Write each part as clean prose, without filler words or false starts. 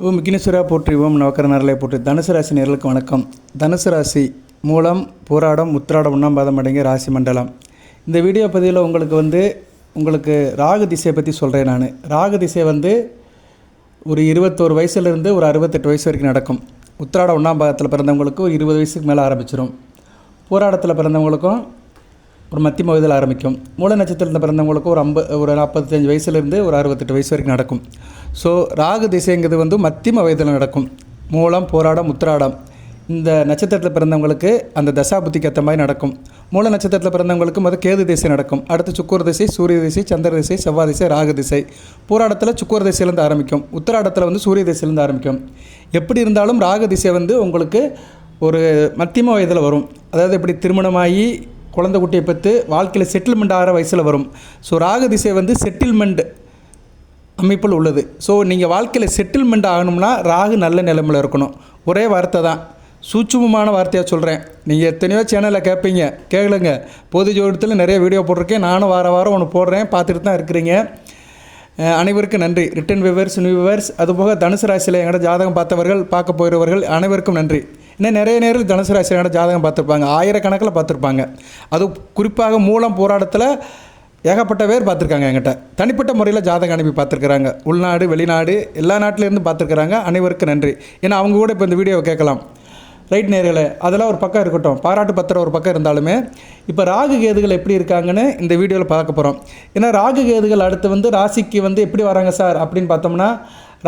ஓம் விக்னேஸ்வரா போற்றி, ஓம் நவக்கர நரலை போற்றி. தனுசு ராசி நேயர்களுக்கு வணக்கம். தனுசு ராசி மூலம் போராடம் உத்திராடம் 1ஆம் பாதம் அடங்கிய ராசி மண்டலம். இந்த வீடியோ பதிவில் உங்களுக்கு ராகு திசையை பற்றி சொல்கிறேன். நான் ராகு திசை ஒரு 21 வயசுலேருந்து ஒரு 68 வயசு வரைக்கும் நடக்கும். உத்திராடம் 1ஆம் பாதத்தில் பிறந்தவங்களுக்கு ஒரு 20 வயசுக்கு மேலே ஆரம்பிச்சிடும். போராடத்தில் பிறந்தவங்களுக்கும் ஒரு மத்திய வயதில் ஆரம்பிக்கும். மூல நட்சத்திரத்தில் பிறந்தவங்களுக்கு ஒரு 45 வயசுலேருந்து ஒரு 68 வயசு வரைக்கும் நடக்கும். ஸோ ராகு திசைங்கிறது மத்தியம வயதில் நடக்கும். மூலம், போராடம், உத்திராடம் இந்த நட்சத்திரத்தில் பிறந்தவங்களுக்கு அந்த தசாபுத்திக்கு ஏற்ற மாதிரி நடக்கும். மூல நட்சத்திரத்தில் பிறந்தவங்களுக்கு கேது திசை நடக்கும். அடுத்து சுக்கிர திசை, சூரிய திசை, சந்திர திசை, செவ்வாய் திசை, ராகு திசை. போராடத்தில் சுக்கிர திசையிலேருந்து ஆரம்பிக்கும். உத்திராடத்தில் சூரிய திசையிலேருந்து ஆரம்பிக்கும். எப்படி இருந்தாலும் ராகு திசை உங்களுக்கு ஒரு மத்தியம வயதில் வரும். அதாவது எப்படி திருமணமாகி குழந்தை குட்டியை பெற்று வாழ்க்கையில் செட்டில்மெண்ட் ஆகிற வயசில் வரும். ஸோ ராகு திசை செட்டில்மெண்ட் அமைப்பில் உள்ளது. ஸோ நீங்கள் வாழ்க்கையில் செட்டில்மெண்ட் ஆகணும்னா ராகு நல்ல நிலைமையில் இருக்கணும். ஒரே வார்த்தை தான், சூட்சுமமான வார்த்தையாக சொல்கிறேன். நீங்கள் எத்தனையோ சேனலில் கேளுங்க. பொது ஜோதிடத்தில் நிறைய வீடியோ போட்டிருக்கேன். நானும் வாரம் ஒன்று போடுறேன், பார்த்துட்டு தான் இருக்கிறீங்க. அனைவருக்கும் நன்றி. ரிட்டன் வியூவர்ஸ், நியூ வியூவர்ஸ், அதுபோக தனுசு ராசியில் எங்களோட ஜாதகம் பார்த்தவர்கள், பார்க்க போகிறவர்கள் அனைவருக்கும் நன்றி. இன்னும் நிறைய நேரில் தனுசு ராசியோட ஜாதகம் பார்த்துருப்பாங்க, ஆயிரக்கணக்கில் பார்த்துருப்பாங்க. அது குறிப்பாக மூலம் போராட்டத்தில் ஏகப்பட்ட பேர் பார்த்துருக்காங்க. என்கிட்ட தனிப்பட்ட முறையில் ஜாதகம் அனுப்பி பார்த்துருக்குறாங்க. உள்நாடு, வெளிநாடு, எல்லா நாட்டிலேருந்து பார்த்துருக்குறாங்க. அனைவருக்கும் நன்றி. ஏன்னா அவங்க கூட இப்போ இந்த வீடியோவை கேட்கலாம். ரைட் நேர்களே, அதெல்லாம் ஒரு பக்கம் இருக்கட்டும், பாராட்டு பத்திரம் ஒரு பக்கம் இருந்தாலுமே இப்போ ராகு கேதுகள் எப்படி இருக்காங்கன்னு இந்த வீடியோவில் பார்க்க போகிறோம். ஏன்னா ராகு கேதுகள் அடுத்து ராசிக்கு எப்படி வராங்க சார் அப்படின்னு பார்த்தோம்னா,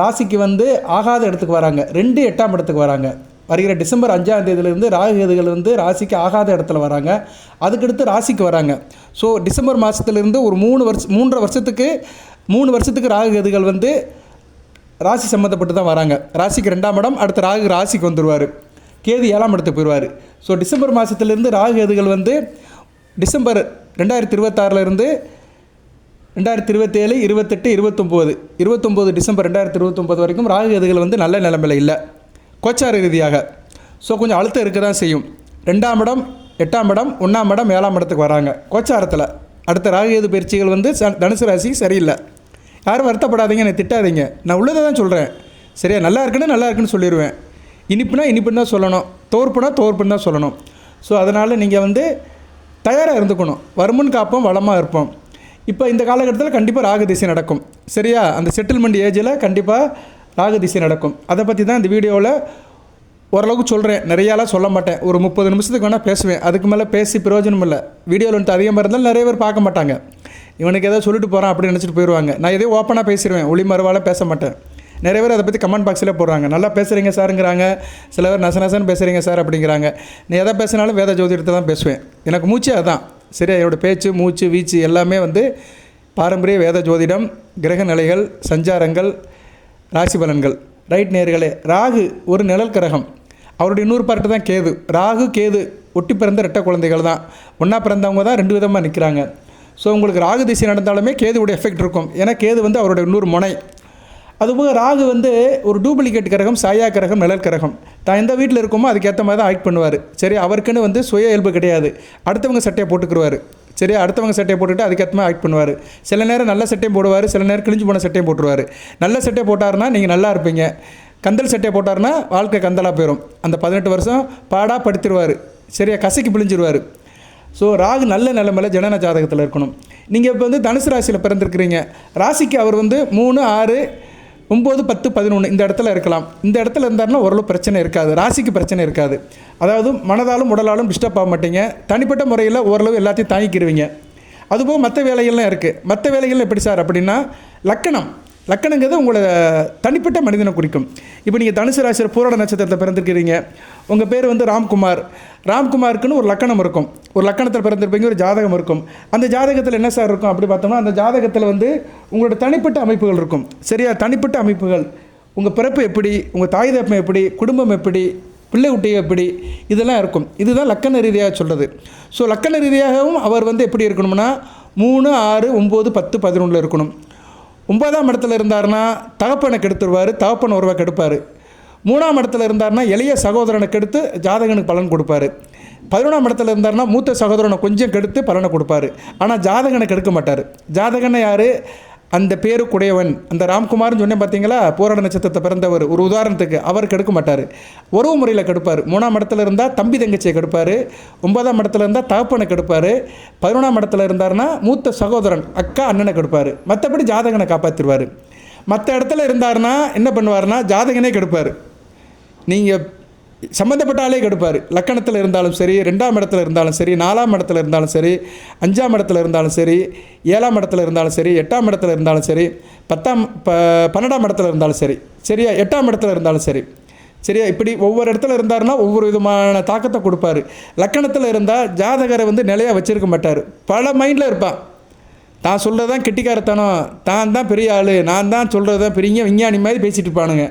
ராசிக்கு ஆகாத இடத்துக்கு வராங்க. 2 8ஆம் இடத்துக்கு வராங்க. வருகிற டிசம்பர் 5ஆம் தேதியிலிருந்து ராகு கேதுகள் ராசிக்கு ஆகாத இடத்துல வராங்க. அதுக்கடுத்து ராசிக்கு வராங்க. ஸோ டிசம்பர் மாதத்துலேருந்து ஒரு 3 வருஷத்துக்கு ராகு கேதுகள் ராசி சம்மந்தப்பட்டு தான் வராங்க. ராசிக்கு 2ஆம் இடம், அடுத்த ராகு ராசிக்கு வந்துடுவார். கேது 7ஆம் இடத்துக்கு போயிடுவார். ஸோ டிசம்பர் மாதத்துலேருந்து ராகு கேதுகள் டிசம்பர் 2026 2027, 28, 29 டிசம்பர் 2029 வரைக்கும் ராகு கேதுகள் நல்ல நிலைமையில் இல்லை, கோச்சார ரீதியாக. ஸோ கொஞ்சம் அழுத்தம் இருக்க தான் செய்யும். 2ஆம் இடம், 8ஆம் இடம், 1ஆம் இடம், 7ஆம் இடத்துக்கு வராங்க கோச்சாரத்தில். அடுத்த ராகு கேது பயிற்சிகள் தனுசு ராசி சரியில்லை. யாரும் வருத்தப்படாதீங்க, என்னை திட்டாதீங்க. நான் உள்ளதை தான் சொல்கிறேன். சரியா? நல்லா இருக்குன்னு சொல்லிடுவேன். இனிப்புன்னு தான் சொல்லணும், தோற்புன்னு தான் சொல்லணும். ஸோ அதனால் நீங்கள் தயாராக இருந்துக்கணும். வருமுன் காப்போம், வளமாக இருப்போம். இப்போ இந்த காலகட்டத்தில் கண்டிப்பாக ராகு திசை நடக்கும். சரியா? அந்த செட்டில்மெண்ட் ஏஜில் கண்டிப்பாக ராகு திசை நடக்கும். அதை பற்றி தான் இந்த வீடியோவில் ஓரளவுக்கு சொல்கிறேன். நிறையாலாம் சொல்ல மாட்டேன். ஒரு 30 நிமிஷத்துக்கு வேணால் பேசுவேன். அதுக்கு மேலே பேசி பிரயோஜனம் இல்லை. வீடியோவில் அதிகமாக இருந்தாலும் நிறைய பேர் பார்க்க மாட்டாங்க. இவனுக்கு ஏதோ சொல்லிட்டு போகிறான் அப்படின்னு நினச்சிட்டு போயிடுவாங்க. நான் எதையும் ஓப்பனாக பேசிடுவேன், ஒளி மறுவால் பேச மாட்டேன். நிறைய பேர் அதை பற்றி கமெண்ட் பாக்ஸில் போடுறாங்க. நல்லா பேசுகிறீங்க சாருங்கிறாங்க, சில பேர் நசனசன்னு பேசுகிறீங்க சார் அப்படிங்கிறாங்க. நீ எதை பேசினாலும் வேத ஜோதிடத்தை தான் பேசுவேன். எனக்கு மூச்சு அதுதான். சரியா? என்னோடய பேச்சு, மூச்சு, வீச்சு எல்லாமே பாரம்பரிய வேத ஜோதிடம், கிரக நிலைகள், சஞ்சாரங்கள், ராசி பலன்கள். ரைட் நேர்களே, ராகு ஒரு நிழல் கிரகம். அவருடைய இன்னொரு பார்ட்டு தான் கேது. ராகு கேது ஒட்டி பிறந்த ரெட்டை குழந்தைகள் தான். ஒன்றா பிறந்தவங்க தான் 2 விதமாக நிற்கிறாங்க. ஸோ உங்களுக்கு ராகு திசை நடந்தாலுமே கேதுவோட எஃபெக்ட் இருக்கும். ஏன்னா கேது அவருடைய இன்னொரு முனை. அதுபோக ராகு ஒரு டூப்ளிகேட் கிரகம், சாயா கிரகம், நிழல் கிரகம். தான் எந்த வீட்டில் இருக்கோமோ அதுக்கேற்ற மாதிரி தான் ஆக்ட் பண்ணுவார். சரி, அவருக்குன்னு சுய இயல்பு கிடையாது. அடுத்தவங்க சட்டையை போட்டுக்குருவார். சரி, அடுத்தவங்க சட்டையை போட்டுக்கிட்டு அதுக்கேற்ற மாதிரி ஆக்ட் பண்ணுவார். சில நேரம் நல்ல சட்டையும் போடுவார், சில நேரம் கிழிஞ்சு போன சட்டையும் போட்டுருவார். நல்ல சட்டையை போட்டார்னா நீங்கள் நல்லா இருப்பீங்க. கந்தல் சட்டையை போட்டார்னா வாழ்க்கை கந்தலாக போயிடும். அந்த 18 வருஷம் பாடாக படுத்திடுவார். சரியா? கசக்கி பிழிஞ்சிருவார். ஸோ ராகு நல்ல நிலைமையில் ஜனன ஜாதகத்தில் இருக்கணும். நீங்கள் இப்போ தனுசு ராசியில் பிறந்திருக்கிறீங்க. ராசிக்கு அவர் 3, 6, 9, 10, 11 இந்த இடத்துல இருக்கலாம். இந்த இடத்துல இருந்தாருன்னா ஓரளவு பிரச்சனை இருக்காது. ராசிக்கு பிரச்சனை இருக்காது. அதாவது மனதாலும் உடலாலும் டிஸ்டர்ப் ஆக மாட்டீங்க. தனிப்பட்ட முறையில் ஓரளவு எல்லாத்தையும் தாங்கிக்கிடுவீங்க. அதுபோக மற்ற வேலைகள்லாம் இருக்குது. மற்ற வேலைகள் எப்படி சார் அப்படின்னா, லக்கணங்கிறது உங்களை தனிப்பட்ட மனிதனை குறிக்கும். இப்போ நீங்கள் தனுசு ராசியில் பூராட நட்சத்திரத்தில் பிறந்திருக்கிறீங்க. உங்கள் பேர் ராம்குமார். ராம்குமாருக்குன்னு ஒரு லக்கணம் இருக்கும். ஒரு லக்கணத்தில் பிறந்திருப்பீங்க, ஒரு ஜாதகம் இருக்கும். அந்த ஜாதகத்தில் என்ன சார் இருக்கும் அப்படி பார்த்தோம்னா, அந்த ஜாதகத்தில் உங்களோட தனிப்பட்ட அமைப்புகள் இருக்கும். சரியா? தனிப்பட்ட அமைப்புகள், உங்கள் பிறப்பு எப்படி, உங்கள் தாய் தப்பம் எப்படி, குடும்பம் எப்படி, பிள்ளை குட்டி எப்படி, இதெல்லாம் இருக்கும். இதுதான் லக்கண ரீதியாக சொல்கிறது. ஸோ லக்கண ரீதியாகவும் அவர் எப்படி இருக்கணும்னா 3, 6, 9, 10, 11 இருக்கணும். 9ஆம் இடத்துல இருந்தார்னா தகப்பனை கெடுத்துருவார், தகப்பன் ஒருவா கெடுப்பார். 3ஆம் இடத்துல இருந்தார்னா எளிய சகோதரனை கெடுத்து ஜாதகனுக்கு பலன் கொடுப்பார். 11ஆம் இடத்துல இருந்தார்னா மூத்த சகோதரனை கொஞ்சம் கெடுத்து பலனை கொடுப்பார். ஆனால் ஜாதகனை கெடுக்க மாட்டார். ஜாதகனை யார்? அந்த பேருக்குடையவன், அந்த ராம்குமார்னு சொன்னேன் பார்த்தீங்களா, போராட நட்சத்திரத்தை பிறந்தவர், ஒரு உதாரணத்துக்கு அவர் கெடுக்க மாட்டார். உறவு முறையில் கெடுப்பார். 3ஆம் இடத்துல இருந்தால் தம்பி தங்கச்சியை கெடுப்பார். 9ஆம் இடத்துல இருந்தால் தகப்பனை கெடுப்பார். 11ஆம் இடத்துல இருந்தார்னா மூத்த சகோதரன் அக்கா அண்ணனை கெடுப்பார். மற்றபடி ஜாதகனை காப்பாற்றிடுவார். மற்ற இடத்துல இருந்தார்னா என்ன பண்ணுவார்னா ஜாதகனே கெடுப்பார். நீங்கள் சம்மந்தப்பட்ட ஆளே கெடுப்பார். லக்கணத்தில் இருந்தாலும் சரி, 2ஆம் இடத்துல இருந்தாலும் சரி, 4ஆம் இடத்துல இருந்தாலும் சரி, 5ஆம் இடத்துல இருந்தாலும் சரி, 7ஆம் இடத்துல இருந்தாலும் சரி, 8ஆம் இடத்துல இருந்தாலும் சரி, 12ஆம் இடத்துல இருந்தாலும் சரி, சரியா, 8ஆம் இடத்துல இருந்தாலும் சரி, சரியா, இப்படி ஒவ்வொரு இடத்துல இருந்தாருன்னா ஒவ்வொரு விதமான தாக்கத்தை கொடுப்பார். லக்கணத்தில் இருந்தால் ஜாதகரை நிலையாக வச்சுருக்க மாட்டார். பல மைண்டில் இருப்பான். தான் சொல்கிறது தான் கெட்டிக்காரத்தனம், தான் தான் பெரிய ஆள், நான் தான் சொல்கிறது தான் பெரிய விஞ்ஞானி மாதிரி பேசிகிட்டு இருப்பானுங்க.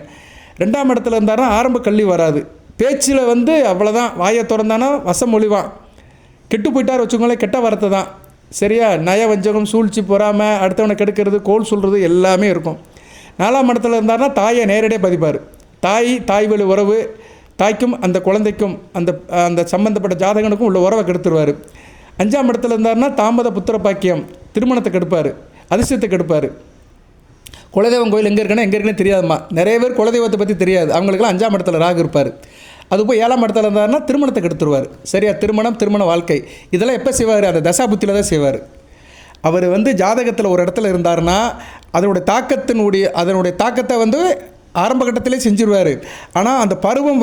2ஆம் இடத்துல இருந்தாருன்னா ஆரம்ப கல்வி வராது. பேச்சில் அவ்வளோதான், வாயை திறந்தானா வசம் மொழிவான். கெட்டு போயிட்டார் வச்சுக்கோங்களேன், கெட்ட வார்த்தை தான். சரியா, நய வஞ்சகம், சூழ்ச்சி, பொறாமை, அடுத்தவனை கெடுக்கிறது, கோல் சொல்கிறது எல்லாமே இருக்கும். 4ஆம் இடத்துல இருந்தார்னா தாயை நேரடியாக பதிப்பார். தாய் வழி உறவு, தாய்க்கும் அந்த குழந்தைக்கும் அந்த சம்மந்தப்பட்ட ஜாதகனுக்கும் உள்ள உறவை கெடுத்துருவார். 5ஆம் இடத்துல இருந்தார்னா தாமத புத்திர பாக்கியம், திருமணத்தை கெடுப்பார், அதிர்ஷ்டத்தை கெடுப்பார். குலதெய்வம் கோயில் எங்கே இருக்குன்னு தெரியாதுமா. நிறைய பேர் குலதெய்வத்தை பற்றி தெரியாது. அவங்களுக்கெல்லாம் 5ஆம் இடத்துல ராகு இருப்பார். அது போய் 7ஆம் இடத்துல இருந்தாருன்னா திருமணத்தை கெடுத்துருவார். சரியா, திருமண வாழ்க்கை இதெல்லாம் எப்போ செய்வார்? அந்த தசாபுத்தியில் தான் செய்வார். அவர் ஜாதகத்தில் ஒரு இடத்துல இருந்தார்னா அதனுடைய தாக்கத்தை ஆரம்ப கட்டத்திலே செஞ்சுருவார். ஆனால் அந்த பருவம்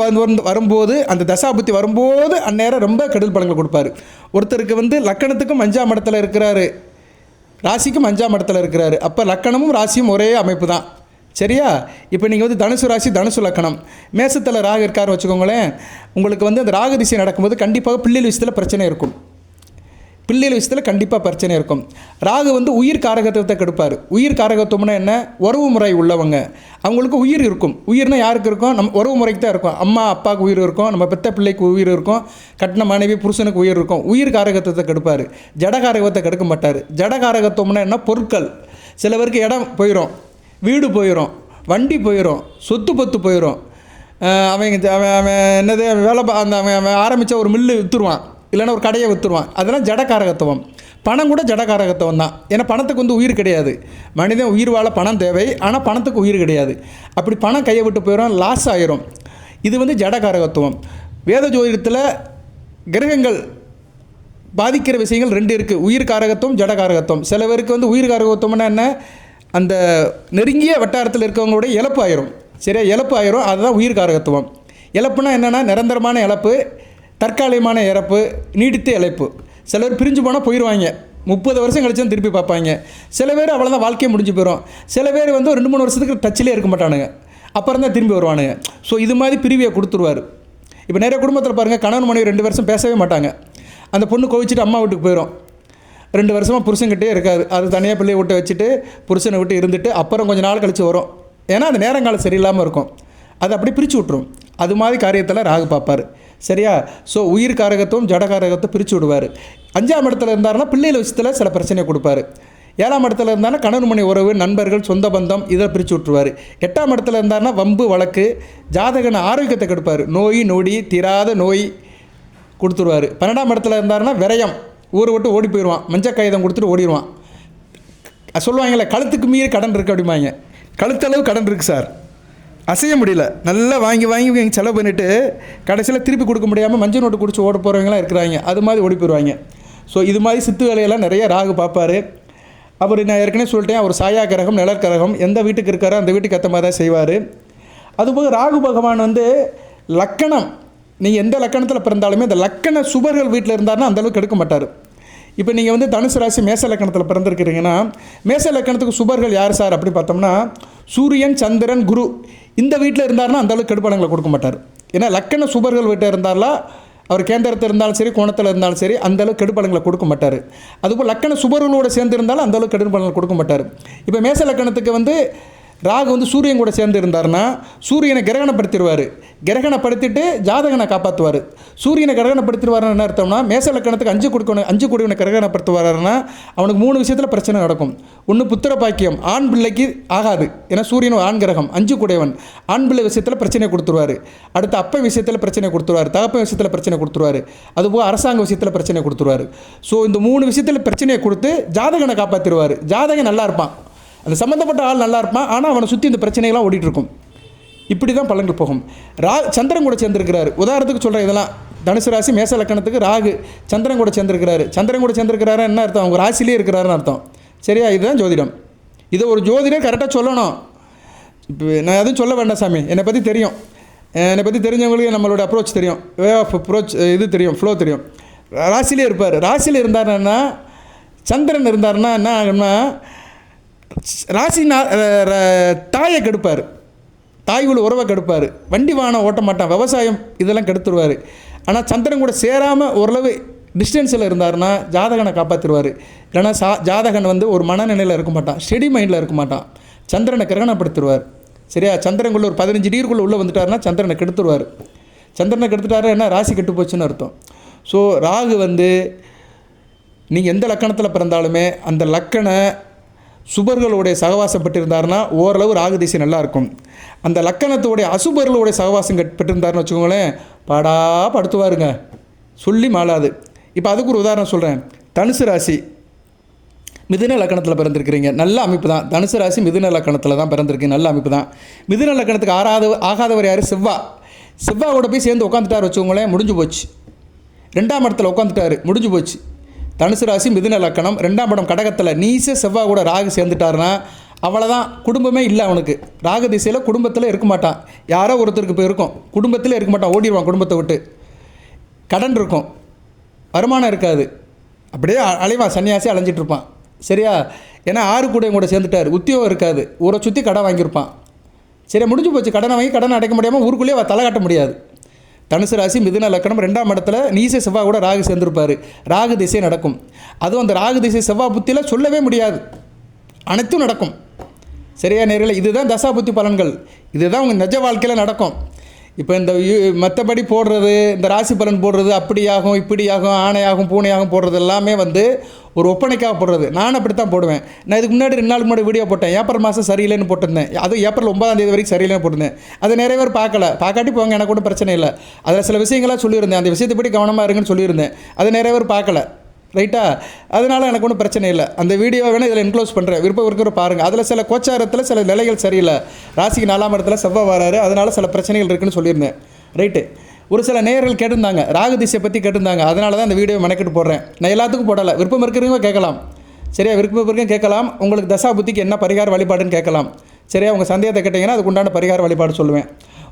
வரும்போது, அந்த தசாபுத்தி வரும்போது அந்நேரம் ரொம்ப கெடுதல் பலன்கள் கொடுப்பார். ஒருத்தருக்கு லக்கணத்துக்கும் 5ஆம் இடத்துல இருக்கிறாரு, ராசிக்கும் 5ஆம் இடத்துல இருக்கிறாரு. அப்போ லக்கணமும் ராசியும் ஒரே அமைப்பு தான். சரியா, இப்போ நீங்கள் தனுசு ராசி, தனுசு லக்கணம், மேசத்தில் ராகு இருக்காருன்னு வச்சுக்கோங்களேன். உங்களுக்கு அந்த ராகு திசை நடக்கும்போது கண்டிப்பாக பிள்ளைகள் விஷயத்தில் பிரச்சனை இருக்கும். பிள்ளைகள் விஷயத்தில் கண்டிப்பாக பிரச்சனை இருக்கும். ராகு உயிர் காரகத்துவத்தை கெடுப்பார். உயிர் காரகத்துவம்னா என்ன? உறவு முறை உள்ளவங்க, அவங்களுக்கு உயிர் இருக்கும். உயிர்னா யாருக்கு இருக்கும்? நம்ம உறவு முறைக்கு தான் இருக்கும். அம்மா அப்பாவுக்கு உயிர் இருக்கும், நம்ம பெத்த பிள்ளைக்கு உயிர் இருக்கும், கட்டின மனைவி புருஷனுக்கு உயிர் இருக்கும். உயிர் காரகத்துவத்தை கெடுப்பார். ஜடகாரகத்தை கெடுக்க மாட்டார். ஜடகாரகத்துவம்னா என்ன? பொருட்கள். சில பேருக்கு இடம் போயிடும், வீடு போயிடும், வண்டி போயிடும், சொத்து பத்து போயிடும். அவன் என்னது வேலை அவன் ஆரம்பித்த ஒரு மில்லு விற்றுருவான், இல்லைன்னா ஒரு கடையை விற்றுருவான். அதெல்லாம் ஜடகாரகத்துவம். பணம் கூட ஜடகாரகத்துவம் தான். ஏன்னா பணத்துக்கு உயிர் கிடையாது. மனிதன் உயிர் வாழ பணம் தேவை, ஆனால் பணத்துக்கு உயிர் கிடையாது. அப்படி பணம் கையை விட்டு போயிடும், லாஸ் ஆயிரும். இது ஜடகாரகத்துவம். வேத ஜோதிடத்தில் கிரகங்கள் பாதிக்கிற விஷயங்கள் 2 இருக்குது. உயிர் காரகத்துவம், ஜடகாரகத்துவம். சில பேருக்கு உயிர் காரகத்துவம்னா என்ன? அந்த நெருங்கிய வட்டாரத்தில் இருக்கவங்களுடைய இழப்பு ஆயிரும். சரியா, இழப்பு ஆயிரும். அதுதான் உயிர் காரகத்துவம். இழப்புனா என்னென்னா நிரந்தரமான இழப்பு, தற்காலிகமான இறப்பு, நீடித்த இழப்பு. சில பேர் பிரிஞ்சு போனால் போயிடுவாங்க, 30 வருஷம் கழிச்சு திருப்பி பார்ப்பாங்க. சில பேர் அவ்வளோதான், வாழ்க்கையை முடிஞ்சு போயிடும். சில பேர் 2-3 வருஷத்துக்கு டச்சிலே இருக்க மாட்டானுங்க, அப்புறம் தான் திரும்பி வருவானுங்க. ஸோ இது மாதிரி பிரிவியை கொடுத்துருவார். இப்போ நிறைய குடும்பத்தில் பாருங்கள், கணவன் மனைவி 2 வருஷம் பேசவே மாட்டாங்க. அந்த பொண்ணு கோவிச்சிட்டு அம்மா வீட்டுக்கு போயிடும். 2 வருஷமாக புருஷன்கிட்டே இருக்காது. அது தனியாக பிள்ளையை விட்டு வச்சுட்டு புருஷனை விட்டு இருந்துட்டு அப்புறம் கொஞ்சம் நாள் கழித்து வரும். ஏன்னா அந்த நேரங்காலம் சரியில்லாமல் இருக்கும். அதை அப்படி பிரித்து விட்ரும். அது மாதிரி காரியத்தில் ராகு பார்ப்பார். சரியா, ஸோ உயிர் காரகத்துவம், ஜடகாரகத்தை பிரித்து விடுவார். 5ஆம் இடத்துல இருந்தாருன்னா பிள்ளைகள் விஷயத்தில் சில பிரச்சனையை கொடுப்பாரு. 7ஆம் இடத்துல இருந்தாருன்னா கணவன் மனைவி உறவு, நண்பர்கள், சொந்த பந்தம், இதை பிரித்து விட்டுருவார். 8ஆம் இடத்துல இருந்தாருன்னா வம்பு வழக்கு, ஜாதகன ஆரோக்கியத்தை கெடுப்பார். நோய் நொடி, தீராத நோய் கொடுத்துருவார். 12ஆம் இடத்துல இருந்தாருன்னா விரயம், ஊரை விட்டு ஓடி போயிடுவான், மஞ்சள் காகிதம் கொடுத்துட்டு ஓடிடுவான். சொல்லுவாங்கள்ல, கழுத்துக்கு மீறி கடன் இருக்குது அப்படிம்பாங்க. கழுத்தளவு கடன் இருக்குது சார், அசைய முடியல, நல்லா வாங்கி செலவு பண்ணிவிட்டு கடைசியில் திருப்பி கொடுக்க முடியாமல் மஞ்சள் நோட்டு குடிச்சு ஓட போகிறவங்களாம் இருக்கிறாங்க. அது மாதிரி ஓடி போயிடுவாங்க. ஸோ இது மாதிரி சித்து வேலையெல்லாம் நிறைய ராகு பார்ப்பார். அவர் நான் ஏற்கனவே சொல்லிட்டேன், அவர் சாயா கிரகம், நிழற்கிரகம், எந்த வீட்டுக்கு இருக்காரோ அந்த வீட்டுக்கு ஏற்ற மாதிரி தான் செய்வார். அதுபோக ராகு பகவான் லக்கணம், நீங்கள் எந்த லக்கணத்தில் பிறந்தாலுமே அந்த லக்கண சுபர்கள் வீட்டில் இருந்தாருன்னா அந்தளவுக்கு எடுக்க மாட்டார். இப்போ நீங்கள் தனுசு ராசி மேச லக்கணத்தில் பிறந்திருக்கிறீங்கன்னா, மேச லக்கணத்துக்கு சுபர்கள் யார் சார் அப்படி பார்த்தோம்னா, சூரியன், சந்திரன், குரு இந்த வீட்டில் இருந்தாருன்னா அந்தளவுக்கு கெடுபலங்களை கொடுக்க மாட்டார். ஏன்னா லக்கண சுபர்கள் வீட்டில் இருந்தாலும் அவர் கேந்திரத்தில் இருந்தாலும் சரி, கோணத்தில் இருந்தாலும் சரி, அந்தளவுக்கு கெடுபலங்களை கொடுக்க மாட்டார். அதுபோல் லக்கண சுபர்களோடு சேர்ந்து இருந்தாலும் அந்தளவுக்கு கெடுபலங்களை கொடுக்க மாட்டார். இப்போ மேச லக்கணத்துக்கு ராகு சூரியன் கூட சேர்ந்து இருந்தார்னா சூரியனை கிரகணப்படுத்திடுவார். கிரகணப்படுத்திட்டு ஜாதகனை காப்பாற்றுவார். சூரியனை கிரகணப்படுத்திடுவார்னு என்ன அர்த்தம்னா, மேச லக்கணத்துக்கு 5 கோடிவனை கிரகணப்படுத்துவார்னா அவனுக்கு 3 விஷயத்தில் பிரச்சனை நடக்கும். ஒன்று புத்திர பாக்கியம், ஆண் பிள்ளைக்கு ஆகாது. ஏன்னா சூரியன் ஆண் கிரகம், 5 கோடிவன், ஆண் பிள்ளை விஷயத்தில் பிரச்சனை கொடுத்துருவார். அடுத்து அப்ப விஷயத்தில் பிரச்சனை கொடுத்துருவார், தகப்ப விஷயத்தில் பிரச்சனை கொடுத்துருவார். அதுபோல் அரசாங்க விஷயத்தில் பிரச்சனை கொடுத்துருவார். ஸோ இந்த 3 விஷயத்தில் பிரச்சனையை கொடுத்து ஜாதகனை காப்பாற்றிடுவார். ஜாதகம் நல்லா இருப்பான். அந்த சம்மந்தப்பட்ட ஆள் நல்லா இருப்பான், ஆனால் அவனை சுற்றி இந்த பிரச்சனைகள்லாம் ஓடிட்டுருக்கும். இப்படி தான் பலன்கள் போகும். சந்திரன் கூட சேர்ந்துருக்கிறாரு. உதாரணத்துக்கு சொல்கிறேன், இதெல்லாம் தனுசு ராசி மேச லக்கணத்துக்கு ராகு சந்திரன் கூட சேர்ந்துருக்கிறாரு. சந்திரன் கூட சேர்ந்துருக்கிறாரு என்ன அர்த்தம்? அவங்க ராசிலே இருக்கிறாருன்னு அர்த்தம். சரியா? இதுதான் ஜோதிடம். இதை ஒரு ஜோதிடர் கரெக்டாக சொல்லணும். இப்போ நான் எதுவும் சொல்ல வேண்டாம் சாமி, என்னை பற்றி தெரியும். என்னை பற்றி தெரிஞ்சவங்களுக்கு நம்மளோட அப்ரோச் தெரியும், வே ஆஃப் அப்ரோச் இது தெரியும், ஃப்ளோ தெரியும். ராசிலே இருப்பார். ராசியில் இருந்தாருன்னா சந்திரன் இருந்தாருன்னா என்ன ஆகுன்னா ராசி தாயை கெடுப்பார், தாய் உள்ள உறவை கெடுப்பார், வண்டி வாகனம் ஓட்ட மாட்டான், விவசாயம் இதெல்லாம் கெடுத்துருவார். ஆனால் சந்திரன் கூட சேராமல் ஓரளவு டிஸ்டன்ஸில் இருந்தாருன்னா ஜாதகனை காப்பாற்றிடுவார். இல்லைனா ஜாதகன் வந்து ஒரு மனநிலையில் இருக்க மாட்டான், ஸ்டெடி மைண்டில் இருக்க மாட்டான், சந்திரனை கிரகணப்படுத்திடுவார். சரியா? சந்திரனுக்குள்ளே ஒரு 15 டிகிரிக்குள்ளே உள்ளே வந்துட்டாருன்னா சந்திரனை கெடுத்துருவார். சந்திரனை கெடுத்துட்டாரு என்ன ராசி கெட்டு போச்சுன்னு அர்த்தம். ஸோ ராகு வந்து நீங்கள் எந்த லக்கணத்தில் பிறந்தாலுமே அந்த லக்கண சுபர்களுடைய சகவாசம் பெற்றிருந்தாருன்னா ஓரளவு ராகு திசை நல்லாயிருக்கும். அந்த லக்கணத்துடைய அசுபர்களுடைய சகவாசம் பெற்றிருந்தாருன்னு வச்சுக்கோங்களேன், பாடா படுத்துவாருங்க, சொல்லி மாளாது. இப்போ அதுக்கு ஒரு உதாரணம் சொல்கிறேன். தனுசு ராசி மிதுன லக்கணத்தில் பிறந்திருக்கிறீங்க, நல்ல அமைப்பு தான். தனுசு ராசி மிதுன லக்கணத்தில் தான் பிறந்திருக்கு, நல்ல அமைப்பு தான். மிதுன லக்கணத்துக்கு ஆகாதவர் யார்? செவ்வாயோட போய் சேர்ந்து உட்காந்துட்டார் வச்சுக்கோங்களேன், முடிஞ்சு போச்சு. 2ஆம் இடத்துல உட்காந்துட்டார், முடிஞ்சு போச்சு. தனுசு ராசி மிதுன லக்கணம், 2ஆம் இடம் கடகத்தில் நீச செவ்வாய் கூட ராகு சேர்ந்துட்டாருன்னா அவ்வளோதான், குடும்பமே இல்லை அவனுக்கு. ராகு திசையில் குடும்பத்தில் இருக்க மாட்டான். யாரோ ஒருத்தருக்கு போய் இருக்கும், குடும்பத்தில் இருக்க மாட்டான், ஓடிடுவான் குடும்பத்தை விட்டு. கடன் இருக்கும், வருமானம் இருக்காது, அப்படியே அலைவான், சன்னியாசி அலைஞ்சிட்ருப்பான். சரியா? ஏன்னா 6 கூட சேர்ந்துட்டார், உத்தியோகம் இருக்காது, ஊரை சுற்றி கடன் வாங்கியிருப்பான். சரியா? முடிஞ்சு போச்சு. கடனை வாங்கி கடனை அடைக்க முடியாமல் ஊருக்குள்ளேயே தலை காட்ட முடியாது. தனுசு ராசி மிதுன லக்கணம், 2ஆம் இடத்துல நீச செவ்வாய் கூட ராகு சேர்ந்துருப்பார். ராகு திசை நடக்கும். அதுவும் அந்த ராகு திசை செவ்வாய் புத்தியில் சொல்லவே முடியாது, அனைத்தும் நடக்கும். சரியா நேரில்? இதுதான் தசா புத்தி பலன்கள், இதுதான் உங்கள் நிஜ வாழ்க்கையில் நடக்கும். இப்போ இந்த மற்றபடி போடுறது, இந்த ராசி பலன் போடுறது, அப்படியாகும் இப்படியாகும் ஆணையாகும் பூனையாகும் போடுறது எல்லாமே வந்து ஒரு ஒப்பனைக்காக போடுறது. நான் அப்படி தான் போடுவேன். நான் இதுக்கு முன்னாடி 2 நாளுக்கு முன்னாடி வீடியோ போட்டேன், ஏப்ரல் மாதம் சரியில்லைன்னு போட்டிருந்தேன். அதுவும் ஏப்ரல் 9ஆம் தேதி வரைக்கும் சரியில்லைன்னு போட்டிருந்தேன். அதை நிறைய பேர் பார்க்காட்டி போங்க, எனக்கு ஒன்றும் பிரச்சனை இல்லை. அதில் சில விஷயங்களாக சொல்லியிருந்தேன், அந்த விஷயத்தை படி கவனமாக இருங்கன்னு சொல்லியிருந்தேன். அதை நிறைய பேர் பார்க்கல, ரைட்டா? அதனால் எனக்கு ஒன்றும் பிரச்சனை இல்லை. அந்த வீடியோ வேணால் இதில் இன்க்ளோஸ் பண்ணுறேன், விருப்பம் இருக்கிற பாருங்கள். அதில் சில கோச்சாரத்தில் சில நிலைகள் சரியில்லை, ராசிக்கு 4ஆம் இடத்துல செவ்வாய் வராரு, அதனால் சில பிரச்சனைகள் இருக்குதுன்னு சொல்லியிருந்தேன், ரைட்டு? ஒரு சில நேயர்கள் கேட்டிருந்தாங்க, ராகு திசையை பற்றி கேட்டிருந்தாங்க, அதனால தான் இந்த வீடியோ மெனக்கிட்டு போடுறேன். நான் எல்லாத்துக்கும் போடலை, விருப்பம் இருக்கிறவங்க கேட்கலாம். சரியா? விருப்பம் இருக்கிறவங்க கேட்கலாம். உங்களுக்கு தசா புத்திக்கு என்ன பரிகார வழிபாடுன்னு கேட்கலாம். சரியா? உங்கள் சந்தேகத்தை கேட்டிங்கன்னா அதுக்கு உண்டான பரிகார வழிபாடு சொல்லுவேன்.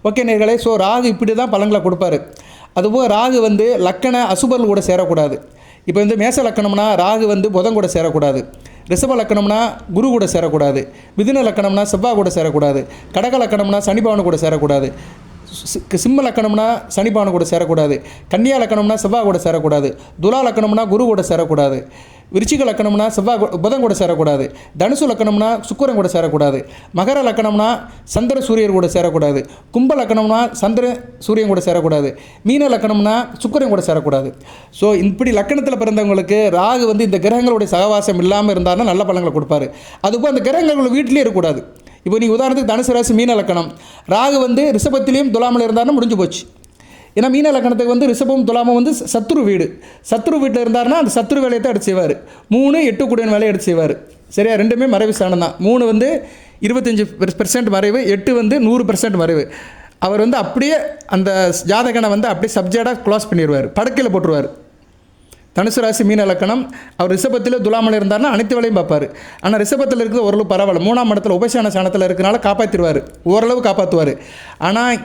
ஓகே நேயர்களே, ஸோ ராகு இப்படி தான் பலன்களை கொடுப்பாரு. அதுபோல் ராகு வந்து லக்கண அசுபர்கள் கூட சேரக்கூடாது. இப்போ வந்து மேச லக்கணம்னா ராகு வந்து புதன் கூட சேரக்கூடாது, ரிஷப லக்கணம்னா குரு கூட சேரக்கூடாது, மிதுன லக்கணம்னா செவ்வாய் கூட சேரக்கூடாது, கடக லக்கணம்னா சனிபவன் கூட சேரக்கூடாது, சிம்ம லக்கணம்னா சனிபவன் கூட சேரக்கூடாது, கன்னியா லக்கணம்னா செவ்வாய் கூட சேரக்கூடாது, துலா லக்கணம்னா குரு கூட சேரக்கூடாது, விருச்சிக லக்கணம்னா புதன் கூட சேரக்கூடாது, தனுசு லக்கணம்னா சுக்கிரன் கூட சேரக்கூடாது, மகர லக்கணம்னா சந்திர சூரியர் கூட சேரக்கூடாது, கும்ப லக்கணம்னா சந்திர சூரியன் கூட சேரக்கூடாது, மீன லக்கணம்னா சுக்கிரன் கூட சேரக்கூடாது. ஸோ இப்படி லக்கணத்தில் பிறந்தவங்களுக்கு ராகு வந்து இந்த கிரகங்களுடைய சகவாசம் இல்லாமல் இருந்தாருன்னா நல்ல பலன்களை கொடுப்பாரு. அதுபோல் அந்த கிரகங்கள் வீட்டிலே இருக்கக்கூடாது. இப்போ நீங்கள் உதாரணத்துக்கு தனுசு ராசி மீன லக்கணம், ராகு வந்து ரிஷபத்திலையும் துலாமில் இருந்தாருன்னா முடிஞ்சு போச்சு. ஏன்னா மீன லக்கணத்துக்கு வந்து ரிஷபம் துலாமும் வந்து சத்ரு வீடு, சத்ரு வீட்டில் இருந்தாருன்னா அந்த சத்ரு வேலையை தான் எடுத்து செய்வார். 3 8 கூடிய வேலையை எடுத்து செய்வார். சரியா? 2மே மறைவு ஸ்தானம் தான். 3 வந்து 25% மறைவு, 8 வந்து 100% மறைவு. அவர் வந்து அப்படியே அந்த ஜாதகனை வந்து அப்படியே சப்ஜெக்டாக க்ளோஸ் பண்ணிடுவார், படுக்கையில் போட்டுருவார். தனுசு ராசி மீன லக்கணம், அவர் ரிஷபத்தில் துலாமல் இருந்தார்னா அனைத்து வேலையும் பார்ப்பார். ஆனால் ரிஷபத்தில் இருக்கிறது ஓரளவு பரவாயில்ல, 3ஆம் இடத்துல உபசான ஸ்தானத்தில் இருக்கிறனால காப்பாற்றிடுவார், ஓரளவு காப்பாற்றுவார். ஆனால்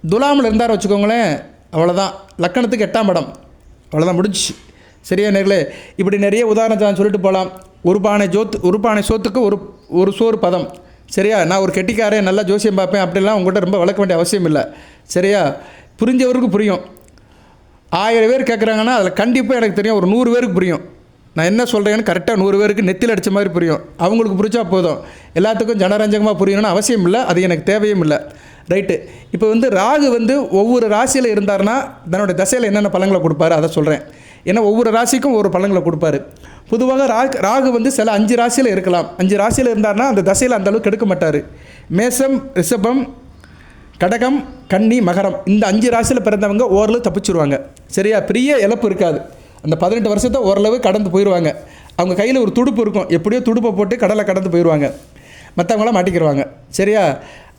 துலாமில் இருந்தார் வச்சுக்கோங்களேன், அவ்வளோதான். லக்கணத்துக்கு 8ஆம் இடம், அவ்வளோதான், முடிஞ்சிச்சு. சரியா நேர்களே? இப்படி நிறைய உதாரணத்தை சொல்லிட்டு போகலாம். ஒரு பானை சோத்துக்கு ஒரு சோறு பதம். சரியா? நான் ஒரு கெட்டிக்காரன், நல்லா ஜோசியம் பார்ப்பேன் அப்படிலாம் உங்கள்கிட்ட ரொம்ப வளர்க்க வேண்டிய அவசியம் இல்லை. சரியா? புரிஞ்சவருக்கு புரியும். 1000 பேர் கேட்குறாங்கன்னா அதில் கண்டிப்பாக எனக்கு தெரியும் ஒரு 100 பேருக்கு புரியும். நான் என்ன சொல்கிறேன்னு கரெக்டாக 100 பேருக்கு நெத்தியில் அடித்த மாதிரி புரியும். அவங்களுக்கு புரிச்சா போதும், எல்லாத்துக்கும் ஜனரஞ்சகமாக புரியணும்னு அவசியம் இல்லை, அது எனக்கு தேவையும் இல்லை, ரைட்டு? இப்போ வந்து ராகு வந்து ஒவ்வொரு ராசியில் இருந்தார்னா தன்னுடைய தசையில் என்னென்ன பலன்களை கொடுப்பாரு அதை சொல்கிறேன். ஏன்னா ஒவ்வொரு ராசிக்கும் ஒவ்வொரு பலன்களை கொடுப்பாரு. பொதுவாக ராகு வந்து சில 5 ராசியில் இருக்கலாம். 5 ராசியில் இருந்தார்னா அந்த தசையில் அந்தளவுக்கு கெடுக்க மாட்டார். மேசம், ரிஷபம், கடகம், கன்னி, மகரம், இந்த 5 ராசியில் பிறந்தவங்க ஓரளவு தப்பிச்சுருவாங்க. சரியா? பெரிய இழப்பு இருக்காது. அந்த 18 வருஷத்தை ஓரளவு கடந்து போயிடுவாங்க. அவங்க கையில் ஒரு துடுப்பு இருக்கும், எப்படியோ துடுப்பை போட்டு கடலை கடந்து போயிடுவாங்க, மற்றவங்களாம் மாட்டிக்கிடுவாங்க. சரியா?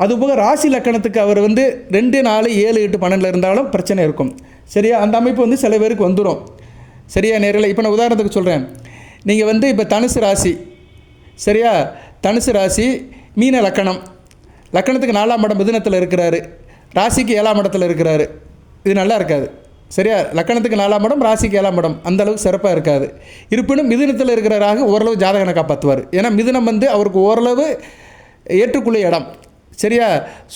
அதுபோக ராசி லக்கணத்துக்கு அவர் வந்து 2, 4, 7, 8, 12 இருந்தாலும் பிரச்சனை இருக்கும். சரியா? அந்த அமைப்பு வந்து சில பேருக்கு வந்துடும். சரியா நேரில்? இப்போ நான் உதாரணத்துக்கு சொல்கிறேன். நீங்கள் வந்து இப்போ தனுசு ராசி, சரியா? தனுசு ராசி மீன லக்கணம், லக்கணத்துக்கு 4ஆம் இடம் மிதுனத்தில் இருக்கிறாரு, ராசிக்கு 7ஆம் இடத்துல இருக்கிறாரு. இது நல்லா இருக்காது. சரியா? லக்கணத்துக்கு 4ஆம் இடம், ராசிக்கு 7ஆம் இடம் அந்த அளவுக்கு சிறப்பாக இருக்காது. இருப்பினும் மிதுனத்தில் இருக்கிறாராக ஓரளவு ஜாதகனை காப்பாற்றுவார். ஏன்னா மிதுனம் வந்து அவருக்கு ஓரளவு ஏற்றுக்குள்ள இடம். சரியா?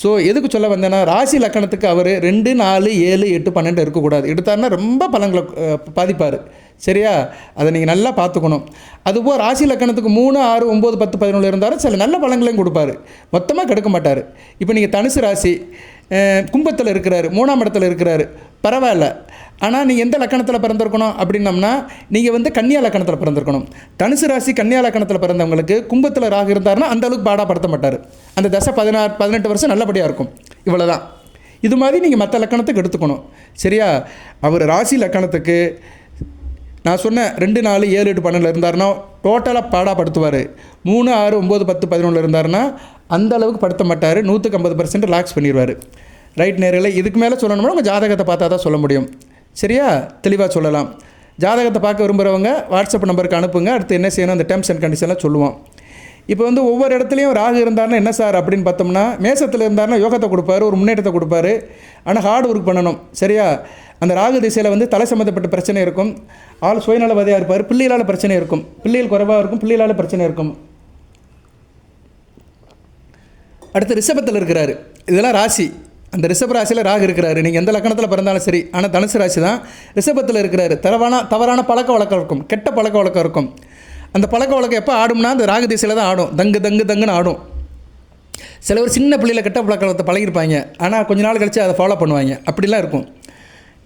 ஸோ எதுக்கு சொல்ல வந்தேன்னா, ராசி லக்கணத்துக்கு அவர் 2, 4, 7, 8, 12 இருக்கக்கூடாது. எடுத்தாருன்னா ரொம்ப பலங்களை பாதிப்பார். சரியா? அதை நீங்கள் நல்லா பார்த்துக்கணும். அதுபோல் ராசி லக்கணத்துக்கு 3, 6, 9, 10, 11 இருந்தாலும் சில நல்ல பலங்களையும் கொடுப்பார், மொத்தமாக கெடுக்க மாட்டார். இப்போ நீங்கள் தனுசு ராசி கும்பத்தில் இருக்கிறாரு, 3ஆம் இடத்துல இருக்கிறாரு, பரவாயில்ல. ஆனால் நீங்கள் எந்த லக்கணத்தில் பிறந்திருக்கணும் அப்படின்னம்னா, நீங்கள் வந்து கன்னியா லக்கணத்தில் பிறந்திருக்கணும். தனுசு ராசி கன்னியா லக்கணத்தில் பிறந்தவங்களுக்கு கும்பத்தில் ராகு இருந்தாருன்னா அந்த அளவுக்கு பாடப்படுத்த மாட்டார். அந்த தசை 16, 18 வருஷம் நல்லபடியாக இருக்கும். இவ்வளோதான். இது மாதிரி நீங்கள் மற்ற லக்கணத்துக்கு எடுத்துக்கணும். சரியா? அவர் ராசி லக்கணத்துக்கு நான் சொன்ன 2, 4, 7, 8, 12 இருந்தாருன்னா டோட்டலாக பாடப்படுத்துவார். 3, 6, 9, 10, 11 இருந்தாருன்னா அந்த அளவுக்கு படுத்த மாட்டார். 150% ரிலாக்ஸ் பண்ணிடுவார். ரைட் நேரில்? இதுக்கு மேலே சொல்லணும்னா உங்கள் ஜாதகத்தை பார்த்தா தான் சொல்ல முடியும். சரியா? தெளிவாக சொல்லலாம். ஜாதகத்தை பார்க்க விரும்புகிறவங்க வாட்ஸ்அப் நம்பருக்கு அனுப்புங்க. அடுத்து என்ன செய்யணும், அந்த டேர்ம்ஸ் அண்ட் கண்டிஷன்லாம் சொல்லுவோம். இப்போ வந்து ஒவ்வொரு இடத்துலையும் ராகு இருந்தாருன்னா என்ன சார் அப்படின்னு பார்த்தோம்னா, மேசத்தில் இருந்தாருன்னா யோகத்தை கொடுப்பாரு, ஒரு முன்னேற்றத்தை கொடுப்பாரு. ஆனால் ஹார்ட் ஒர்க் பண்ணணும். சரியா? அந்த ராகு திசையில் வந்து தலை சம்மந்தப்பட்ட பிரச்சனை இருக்கும், ஆள் சுயநலவாதியாக இருப்பார், பிள்ளைகளால் பிரச்சனை இருக்கும், பிள்ளைகள் குறைவாக இருக்கும், பிள்ளைகளால் பிரச்சனை இருக்கும். அடுத்து ரிஷபத்தில் இருக்கிறாரு, இதெல்லாம் ராசி. அந்த ரிஷப ராசியில் ராகு இருக்கிறாரு. நீங்கள் எந்த லக்கணத்தில் பிறந்தாலும் சரி, ஆனால் தனுசு ராசி தான். ரிஷபத்தில் இருக்கிறாரு. தவறான பழக்க வழக்கம் இருக்கும், கெட்ட பழக்க வழக்கம் இருக்கும். அந்த பழக்க வழக்கம் எப்போ ஆடும்னா அந்த ராகு திசையில் தான் ஆடும். தங்குன்னு ஆடும். சில பேர் சின்ன பிள்ளையில் கெட்ட பழக்க வழக்கத்தை பழகிருப்பாங்க, ஆனால் கொஞ்ச நாள் கழித்து அதை ஃபாலோ பண்ணுவாங்க. அப்படிலாம் இருக்கும்.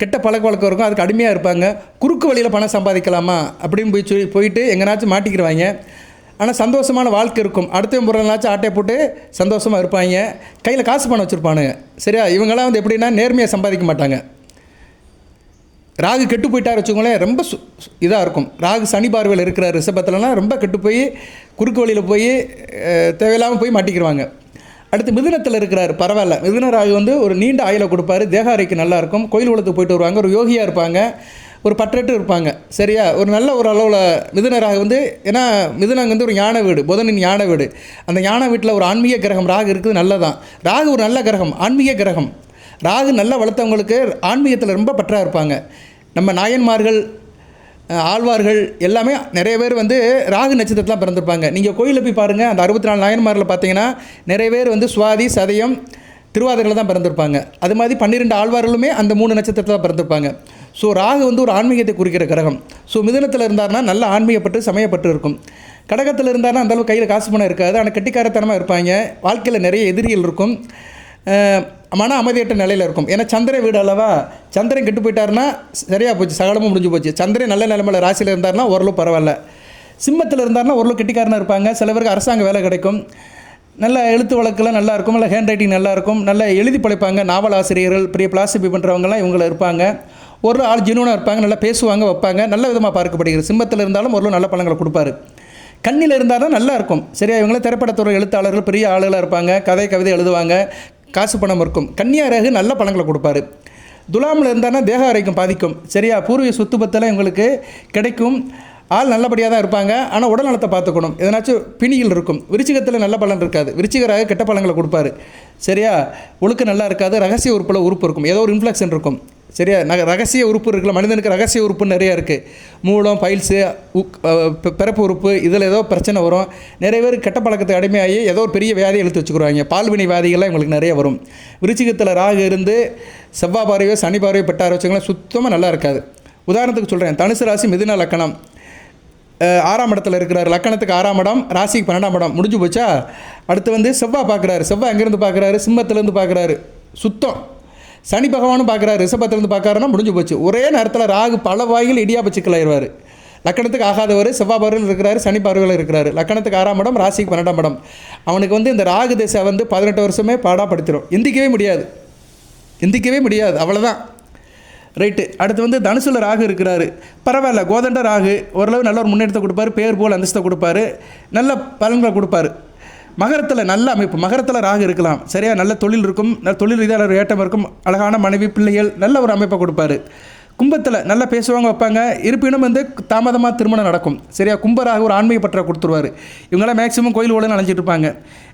கெட்ட பழக்க வழக்கம் இருக்கும், அதுக்கு அடிமையாக இருப்பாங்க. குறுக்கு வழியில் பணம் சம்பாதிக்கலாமா அப்படின்னு போயிட்டு எங்கேனாச்சும் மாட்டிக்கிடுவாங்க. ஆனால் சந்தோஷமான வாழ்க்கை இருக்கும். அடுத்த முறைனாச்சும் ஆட்டையை போட்டு சந்தோஷமாக இருப்பாங்க. கையில் காசு பணம் வச்சுருப்பானுங்க. சரியா? இவங்கெல்லாம் வந்து எப்படின்னா நேர்மையாக சம்பாதிக்க மாட்டாங்க. ராகு கெட்டு போயிட்டார் வச்சுக்கோங்களேன், ரொம்ப இதாக இருக்கும். ராகு சனி பார்வையில் இருக்கிற ரிஷபத்துலலாம் ரொம்ப கெட்டு போய் குறுக்கு வழியில் போய் தேவையில்லாமல் போய் மாட்டிக்கிடுவாங்க. அடுத்து மிதுனத்தில் இருக்கிறார், பரவாயில்ல. மிதுன ராகு வந்து ஒரு நீண்ட ஆயுளை கொடுப்பாரு, தேக ஆரோக்கியம் நல்லாயிருக்கும், கோயில் குளத்துக்கு போயிட்டு வருவாங்க, ஒரு யோகியாக இருப்பாங்க, ஒரு பற்றட்டு இருப்பாங்க. சரியா? ஒரு நல்ல ஒரு அளவில் மிதுன ராகு வந்து, ஏன்னா மிதுனம் வந்து ஒரு ஞான வீடு, புதனின் ஞான வீடு. அந்த ஞான வீட்டில் ஒரு ஆன்மீக கிரகம் ராகு இருக்குது, நல்லதான். ராகு ஒரு நல்ல கிரகம், ஆன்மீக கிரகம். ராகு நல்லா வளர்த்தவங்களுக்கு ஆன்மீகத்தில் ரொம்ப பற்றாக இருப்பாங்க. நம்ம நாயன்மார்கள், ஆழ்வார்கள் எல்லாமே நிறைய பேர் வந்து ராகு நட்சத்திரத்தில் பிறந்திருப்பாங்க. நீங்கள் கோயிலில் போய் பாருங்கள், அந்த 64 நாயன்மாரில் பார்த்தீங்கன்னா நிறைய பேர் வந்து சுவாதி, சதயம், திருவாதிரையில் தான் பிறந்திருப்பாங்க. அது மாதிரி 12 ஆழ்வார்களுமே அந்த 3 நட்சத்திரத்தில் தான் பிறந்திருப்பாங்க. ஸோ ராகு வந்து ஒரு ஆன்மீகத்தை குறிக்கிற கிரகம். ஸோ மிதுனத்தில் இருந்தார்னா நல்ல ஆன்மீகப்பட்டு சமயப்பட்டு இருக்கும். கடகத்தில் இருந்தார்னா அந்தளவு கையில் காசு பணம் இருக்காது, ஆனால் கெட்டிக்காரத்தனமாக இருப்பாங்க. வாழ்க்கையில் நிறைய எதிரிகள் இருக்கும், மன அமைதியற்ற நிலையில் இருக்கும். ஏன்னா சந்திரன் வீடு அல்லவா, சந்திரன் கெட்டு போயிட்டாருன்னா சரியாக போச்சு, சகலமும் முடிஞ்சு போச்சு. சந்திரன் நல்ல நிலைமையில் ராசியில் இருந்தார்னா ஓரளவு பரவாயில்ல. சிம்மத்தில் இருந்தார்னா ஓரளவு கெட்டிக்காரனாக இருப்பாங்க. சில பேருக்கு அரசாங்க வேலை கிடைக்கும், நல்ல எழுத்து வழக்கெல்லாம் நல்லாயிருக்கும், நல்ல ஹேண்ட் ரைட்டிங் நல்லாயிருக்கும், நல்ல எழுதி படைப்பாங்க. நாவல் ஆசிரியர்கள், பெரிய பிளாசிபி பண்ணுறவங்கலாம் இவங்கள இருப்பாங்க. ஒரு ஆள் ஜெனுவனாக இருப்பாங்க, நல்லா பேசுவாங்க, வைப்பாங்க, நல்ல விதமாக பார்க்கப்படுகிறது. சிம்மத்தில் இருந்தாலும் ஓரளவு நல்ல பலங்களை கொடுப்பாரு. கண்ணில் இருந்தால் தான் நல்லா இருக்கும். சரியா? இவங்களே திரைப்படத்துறை எழுத்தாளர்கள், பெரிய ஆளுகளாக இருப்பாங்க, கவிதை எழுதுவாங்க, காசு பணம் இருக்கும். கன்னியா ராகு நல்ல பலங்களை கொடுப்பாரு. துலாமில் இருந்தார்னா தேக ஆரோக்கியம் பாதிக்கும். சரியா? பூர்வீக சொத்து பத்தெல்லாம் இவங்களுக்கு கிடைக்கும், ஆள் நல்லபடியாக தான் இருப்பாங்க, ஆனால் உடல் நலத்தை பார்த்துக்கணும். எதனாச்சும் பிணிகள் இருக்கும். விருச்சிகத்தில் நல்ல பலன் இருக்காது, விருச்சிகராக கெட்ட பலங்களை கொடுப்பாரு. சரியா? ஒழுக்கம் நல்லா இருக்காது, ரகசிய உறுப்பில் உறுப்பு இருக்கும், ஏதோ ஒரு இன்ஃப்ளெக்ஷன் இருக்கும். சரியா? ரகசிய உறுப்பு இருக்குல்ல, மனிதனுக்கு ரகசிய உறுப்பு நிறையா இருக்குது. மூலம், பைல்ஸு, பிறப்பு உறுப்பு, இதில் ஏதோ பிரச்சனை வரும். நிறைய பேர் கெட்ட பழக்கத்துக்கு அடிமையாகி ஏதோ ஒரு பெரிய வியாதியை எடுத்து வச்சுக்கிறாங்க. பால்வினை வியாதிகள்லாம் இவங்களுக்கு நிறைய வரும். விருச்சிகத்தில் ராகு இருந்து செவ்வாய் பார்வையோ சனி பார்வையோ பெட்டார வச்சுக்கலாம், சுத்தமாக நல்லா இருக்காது. உதாரணத்துக்கு சொல்கிறேன், தனுசு ராசி மிதுன லக்கணம், 6ஆம் இடத்துல இருக்கிறார். லக்கணத்துக்கு 6ஆம் இடம், ராசிக்கு 12ஆம் இடம், முடிஞ்சு போச்சா? அடுத்து வந்து செவ்வாய் பார்க்குறாரு. செவ்வாய் எங்கேருந்து பார்க்குறாரு? சிம்மத்திலேருந்து பார்க்குறாரு, சுத்தம். சனி பகவானும் பார்க்குறாரு, ரிஷபத்திலேருந்து பார்க்குறாருன்னா முடிஞ்சு போச்சு. ஒரே நேரத்தில் ராகு பல வாயில் இடியாப்ப சிக்கலாயிருவார். லக்கணத்துக்கு ஆகாதவர் செவ்வாய் பார்வையில் இருக்கிறாரு, சனி பார்வையில் இருக்கிறாரு. லக்கணத்துக்கு 6ஆம் இடம், ராசிக்கு 12ஆம் இடம். அவனுக்கு வந்து இந்த ராகு திசை வந்து 18 வருஷமே பாடாப்படுத்திடும். எந்திக்கவே முடியாது, அவ்வளோதான். ரைட்டு. அடுத்து வந்து தனுசுல ராகு இருக்கிறாரு, பரவாயில்ல, கோதண்ட ராகு ஓரளவு நல்ல ஒரு முன்னேற்றத்தை கொடுப்பாரு, பேர் போல் அந்தஸ்தை கொடுப்பாரு, நல்ல பலன்களை கொடுப்பாரு. மகரத்தில் நல்ல அமைப்பு, மகரத்தில் ராகு இருக்கலாம், சரியா, நல்ல தொழில் இருக்கும், தொழில் ரீதியாக ஒரு ஏற்றம் இருக்கும், அழகான மனைவி பிள்ளைகள், நல்ல ஒரு அமைப்பை கொடுப்பாரு. கும்பத்தில் நல்லா பேசுவாங்க வைப்பாங்க, இருப்பினும் வந்து தாமதமாக திருமணம் நடக்கும், சரியா. கும்பராக ஒரு ஆன்மீக பற்ற கொடுத்துருவார். இவங்களாம் மேக்ஸிமம் கோயில் ஓடன்னு அலைஞ்சிட்டு இருப்பாங்க.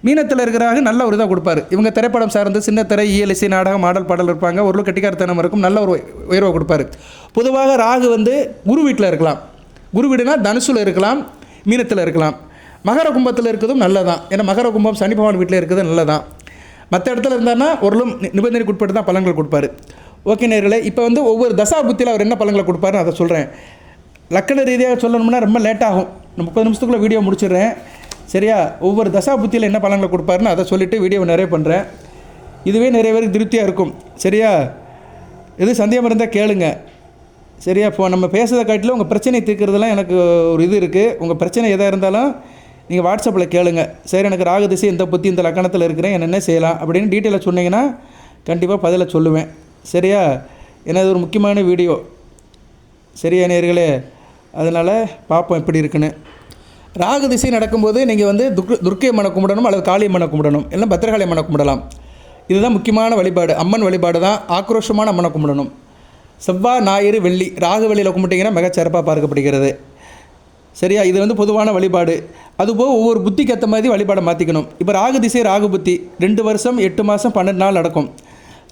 மீனத்தில் இருக்கிறாங்க நல்ல ஒரு இதாக கொடுப்பாரு. இவங்க திரைப்படம் சார்ந்து சின்ன திரை, இயல், இசை, நாடகம், ஆடல், பாடல் இருப்பாங்க, ஒரு கட்டிக்காரத்தனம் இருக்கும், நல்ல ஒரு உயர்வை கொடுப்பாரு. பொதுவாக ராகு வந்து குரு வீட்டில் இருக்கலாம், குரு வீடுனா தனுசுல இருக்கலாம், மீனத்தில் இருக்கலாம். மகர கும்பத்தில் இருக்கிறதும் நல்லதான், ஏன்னா மகர கும்பம் சனி பகவான் வீட்டில் இருக்கிறது நல்லதான். மற்ற இடத்துல இருந்தாருன்னா ஓரளவு நிபந்தனைக்கு உட்பட்டு தான் பலன்கள் கொடுப்பாரு. ஓகே நேர்களே, இப்போ வந்து ஒவ்வொரு தசா புத்தியில் அவர் என்ன பலன்களை கொடுப்பாருன்னு அதை சொல்கிறேன். லக்கண ரீதியாக சொல்லணும்னா ரொம்ப லேட் ஆகும், நான் 30 நிமிஷத்துக்குள்ளே வீடியோ முடிச்சிடுறேன், சரியா. ஒவ்வொரு தசா புத்தியில் என்ன பலன்களை கொடுப்பாருன்னு அதை சொல்லிவிட்டு வீடியோவை நிறைய பண்ணுறேன். இதுவே நிறைய பேருக்கு திருப்தியாக இருக்கும், சரியா. எது சந்தேகம் இருந்தால் கேளுங்க, சரியா. இப்போ நம்ம பேசுகிறத காட்டிலும் உங்கள் பிரச்சனையை தீர்க்கிறதுலாம் எனக்கு ஒரு இது இருக்குது. உங்கள் பிரச்சனை எதாக இருந்தாலும் நீங்கள் வாட்ஸ்அப்பில் கேளுங்க. சரி, எனக்கு ராகு திசை இந்த புத்தி இந்த லக்கணத்தில் இருக்கிறேன், என்ன செய்யலாம் அப்படின்னு டீட்டெயிலாக சொன்னீங்கன்னா கண்டிப்பாக பதிலை சொல்லுவேன், சரியா. ஏன்னா இது ஒரு முக்கியமான வீடியோ, சரியா நேயர்களே. அதனால் பார்ப்போம் எப்படி இருக்குன்னு. ராகு திசை நடக்கும்போது நீங்கள் வந்து துர்க்கை அம்மனை கும்பிடணும், அல்லது காளி அம்மனை கும்பிடணும், இல்லை பத்திரகாளி அம்மனை கும்பிடலாம். இதுதான் முக்கியமான வழிபாடு, அம்மன் வழிபாடு தான். ஆக்ரோஷமான அம்மனை கும்பிடணும். செவ்வாய், ஞாயிறு, வெள்ளி, ராகு வெள்ளியில் கும்பிட்டிங்கன்னா மிகச்சிறப்பாக பார்க்கப்படுகிறது, சரியா. இது வந்து பொதுவான வழிபாடு. அதுபோக ஒவ்வொரு புத்திக்கு ஏற்ற மாதிரி வழிபாடை மாற்றிக்கணும். இப்போ ராகு திசை ராகு புத்தி 2 வருஷம் 8 மாதம் 12 நாள் நடக்கும்.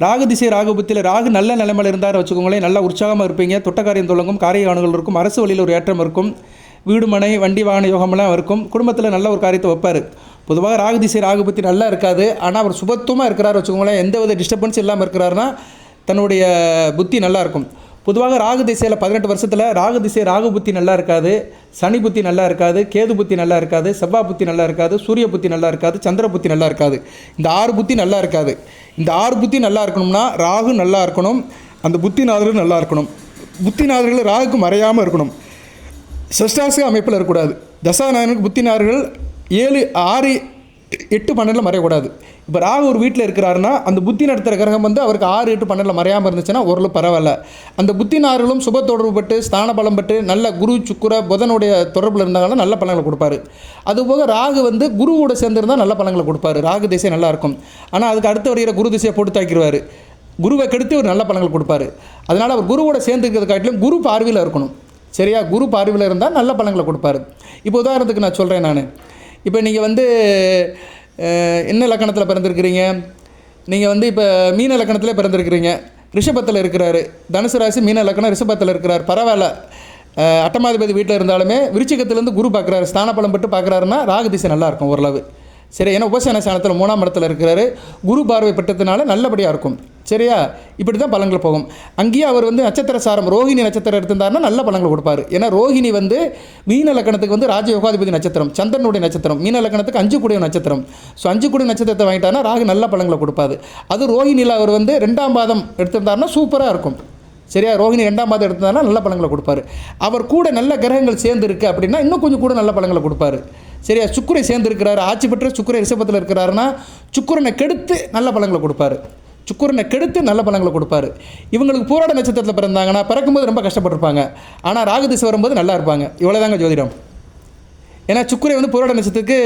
ராகு திசை ராகு புத்தியில் ராகு நல்ல நிலைமையில் இருந்தார் வச்சுக்கோங்களேன், நல்லா உற்சாகமாக இருப்பீங்க, தொட்டக்காரியம் தொடங்கும், காரிய காணுகள் இருக்கும், அரசு வழியில் ஒரு ஏற்றம் இருக்கும், வீடு மனை வண்டி வாகன யோகமெல்லாம் இருக்கும், குடும்பத்தில் நல்ல ஒரு காரியத்தை வைப்பார். பொதுவாக ராகு திசை ராகு புத்தி நல்லா இருக்காது, ஆனால் அவர் சுபத்துவமாக இருக்கிறார் வச்சுக்கோங்களேன், எந்த வித டிஸ்டர்பன்ஸ் இல்லாமல் இருக்கிறாருன்னா தன்னுடைய புத்தி நல்லாயிருக்கும். பொதுவாக ராகு திசையில் 18 வருஷத்தில் ராகு திசை ராகு புத்தி நல்லா இருக்காது, சனி புத்தி நல்லா இருக்காது, கேது புத்தி நல்லா இருக்காது, செவ்வாய் புத்தி நல்லா இருக்காது, சூரிய புத்தி நல்லா இருக்காது, சந்திர புத்தி நல்லா இருக்காது. இந்த 6 புத்தி நல்லா இருக்காது. இந்த 6 புத்தி நல்லா இருக்கணும்னா ராகு நல்லா இருக்கணும், அந்த புத்திநாதர்கள் நல்லா இருக்கணும், புத்திநாதர்கள் ராகுக்கு மறையாமல் இருக்கணும், சஷ்டாச அமைப்பில் இருக்கக்கூடாது. தசாநாதனுக்கு புத்திநாதர்கள் 7, 6, 8, 12 மறையக்கூடாது. இப்போ ராகு ஒரு வீட்டில் இருக்கிறாருன்னா அந்த புத்தி நடத்துகிற கிரகம் வந்து அவருக்கு 6, 8, 12 மறையாமல் இருந்துச்சுன்னா ஓரளவு பரவாயில்ல. அந்த புத்திநாதர்களும் சுப தொடர்பு பட்டு ஸ்தான பலம் பட்டு நல்ல குரு சுக்கிர புதனுடைய தொடர்பில் இருந்தாங்கன்னா நல்ல பலன்களை கொடுப்பாரு. அதுபோக ராகு வந்து குருவோட சேர்ந்துருந்தால் நல்ல பலன்களை கொடுப்பாரு. ராகு திசை நல்லாயிருக்கும், ஆனால் அதுக்கு அடுத்து வருகிற குரு திசையை போட்டு தாக்கிடுவார், குருவை கெடுத்து ஒரு நல்ல பலன்கள் கொடுப்பாரு. அதனால் அவர் குருவோட சேர்ந்துருக்கிறது காட்டிலும் குரு பார்வையில் இருக்கணும், சரியா. குரு பார்வையில் இருந்தால் நல்ல பலன்களை கொடுப்பாரு. இப்போ உதாரணத்துக்கு நான் சொல்கிறேன், நான் இப்போ நீங்கள் வந்து என்ன லக்கணத்தில் பிறந்திருக்கிறீங்க, நீங்கள் வந்து இப்போ மீன லக்கணத்தில் பிறந்திருக்கிறீங்க, ரிஷபத்தில் இருக்கிறாரு, தனுசு ராசி மீன லக்கணம் ரிஷபத்தில் இருக்கிறார், பரவாயில்ல. அட்டமாதிபதி வீட்டில் இருந்தாலுமே விருச்சிகத்திலேருந்து குரு பார்க்குறாரு, ஸ்தான பலம் பட்டு பார்க்குறாருன்னா ராகு திசை நல்லாயிருக்கும் ஓரளவு, சரி. ஏன்னா உபசன ஸ்தானத்தில் 3ஆம் இடத்துல இருக்கிறாரு, குரு பார்வை பெற்றதுனால நல்லபடியாக இருக்கும், சரியா. இப்படி தான் பலன்கள் போகும். அங்கேயே அவர் வந்து நட்சத்திர சாரம் ரோஹிணி நட்சத்திரம் எடுத்திருந்தாருன்னா நல்ல பலன்கள் கொடுப்பாரு. ஏன்னா ரோஹிணி வந்து மீன லக்கணத்துக்கு வந்து ராஜயோகாதிபதி நட்சத்திரம், சந்திரனுடைய நட்சத்திரம், மீன லக்கணத்துக்கு 5 கூடிய நட்சத்திரம். ஸோ 5 கூடிய நட்சத்திரத்தை வாங்கிட்டாருன்னா ராகு நல்ல பலன்களை கொடுப்பாரு. அது ரோஹிணியில் அவர் வந்து 2ஆம் பாதம் எடுத்திருந்தாருன்னா சூப்பராக இருக்கும், சரியா. ரோஹிணி 2ஆம் பாதம் எடுத்திருந்தாருன்னா நல்ல பலன்களை கொடுப்பாரு. அவர் கூட நல்ல கிரகங்கள் சேர்ந்து இருக்குது அப்படின்னா இன்னும் கொஞ்சம் கூட நல்ல பலன்களை கொடுப்பாரு, சரியா. சுக்கிரை சேர்ந்துருக்கிறாரு, ஆட்சி பெற்ற சுக்கிரை ரிஷபத்தில் இருக்கிறாருன்னா சுக்கிரனை கெடுத்து நல்ல பலன்களை கொடுப்பாரு, சுக்கிரனை கெடுத்து நல்ல பலன்களை கொடுப்பாரு. இவங்களுக்கு பூராட நட்சத்திரத்தில் பிறந்தாங்கன்னா பிறக்கும்போது ரொம்ப கஷ்டப்பட்டிருப்பாங்க, ஆனால் ராகு திசை வரும்போது நல்லா இருப்பாங்க. இவ்வளோதாங்க ஜோதிடம். ஏன்னா சுக்கிரை வந்து பூராட நட்சத்திரத்துக்கு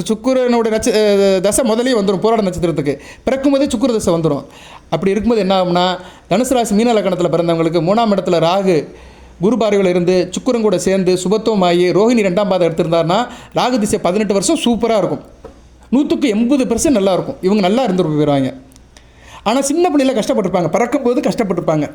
சுக்கிரனுடைய தசை முதலே வந்துடும், பூராட நட்சத்திரத்துக்கு பிறக்கும்போதே சுக்கிர தசை வந்துடும். அப்படி இருக்கும்போது என்ன ஆகும்னா தனுசு ராசி மீன லக்கணத்தில் பிறந்தவங்களுக்கு 3ஆம் இடத்துல ராகு குரு பார்வையில் இருந்து சுக்கிரன் கூட சேர்ந்து சுபத்துவமாகி ரோஹிணி 2ஆம் பாதம் எடுத்திருந்தாருன்னா ராகு திசை 18 வருஷம் சூப்பராக இருக்கும், 100% நல்லாயிருக்கும். இவங்க நல்லா இருந்துட்டு போயிடுவாங்க. ஆனால் சின்ன பிள்ளையில் கஷ்டப்பட்டுருப்பாங்க, பிறக்கும்போது கஷ்டப்பட்டுருப்பாங்க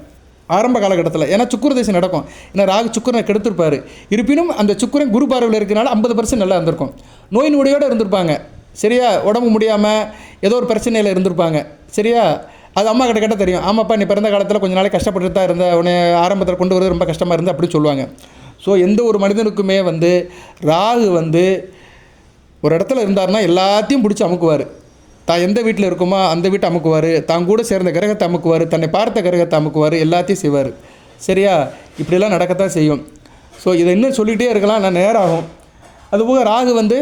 ஆரம்ப காலகட்டத்தில். ஏன்னா சுக்கிர திசை நடக்கும், ஏன்னா ராகு சுக்கிரனை கெடுத்திருப்பார். இருப்பினும் அந்த சுக்கிரன் குரு பார்வையில் இருக்கிறனால 50% நல்லா இருந்திருக்கும். நோய் நொடியோடு இருந்திருப்பாங்க, சரியா. உடம்பு முடியாமல் ஏதோ ஒரு பிரச்சனையில் இருந்திருப்பாங்க, சரியா. அது அம்மா கிட்ட கேட்டால் தெரியும், ஆமாப்பா நீ பிறந்த காலத்தில் கொஞ்சம் நாளைக்கு கஷ்டப்பட்டு தான் இருந்த, உன்னை ஆரம்பத்தில் கொண்டு வரது ரொம்ப கஷ்டமாக இருந்தது அப்படி சொல்லுவாங்க. ஸோ எந்த ஒரு மனிதனுக்குமே வந்து ராகு வந்து ஒரு இடத்துல இருந்தார்னா எல்லாத்தையும் பிடிச்சி அமுக்குவார். தான் எந்த வீட்டில் இருக்குமோ அந்த வீட்டை அமுக்குவார், தான் கூட சேர்ந்த கிரகத்தை அமுக்குவார், தன்னை பார்த்த கிரகத்தை அமுக்குவார், எல்லாத்தையும் செய்வார், சரியா. இப்படிலாம் நடக்கத்தான் செய்யும். ஸோ இதை இன்னும் சொல்லிகிட்டே இருக்கலாம், நான் நேரம் ஆகும். அதுபோக ராகு வந்து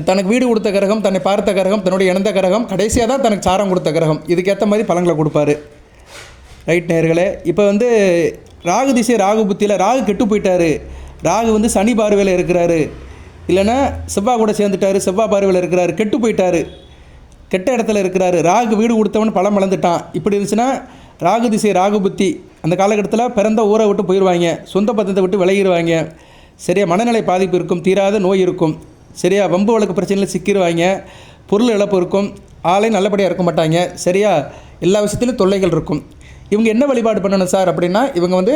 தனக்கு வீடு கொடுத்த கிரகம், தன்னை பார்த்த கிரகம், தன்னுடைய இணைந்த கிரகம், கடைசியாக தான் தனக்கு சாரம் கொடுத்த கிரகம். இதுக்கேற்ற மாதிரி பலன்களை கொடுப்பாரு. ரைட் நேயர்களே, இப்போ வந்து ராகு திசை ராகு புத்தியில் ராகு கெட்டு போயிட்டாரு, ராகு வந்து சனி பார்வையில் இருக்கிறாரு, இல்லைன்னா செவ்வாய் கூட சேர்ந்துட்டாரு, செவ்வாய் பார்வையில் இருக்கிறாரு, கெட்டு போயிட்டாரு, கெட்ட இடத்துல இருக்கிறாரு, ராகு வீடு கொடுத்தவன் பழம் வளர்ந்துட்டான், இப்படி இருந்துச்சுன்னா ராகு திசை ராகு புத்தி அந்த காலகட்டத்தில் பிறந்த ஊரை விட்டு போயிடுவாங்க, சொந்த பந்தத்தை விட்டு விலகிடுவாங்க. சரியா, மனநிலை பாதிப்பு இருக்கும், தீராத நோய் இருக்கும். சரியா, வம்பு வழக்கு பிரச்சனையில் சிக்கிடுவாங்க, பொருள் இழப்பு இருக்கும், ஆளை நல்லபடியாக இருக்க மாட்டாங்க. சரியா, எல்லா விஷயத்துலையும் தொல்லைகள் இருக்கும். இவங்க என்ன வழிபாடு பண்ணணும் சார் அப்படின்னா, இவங்க வந்து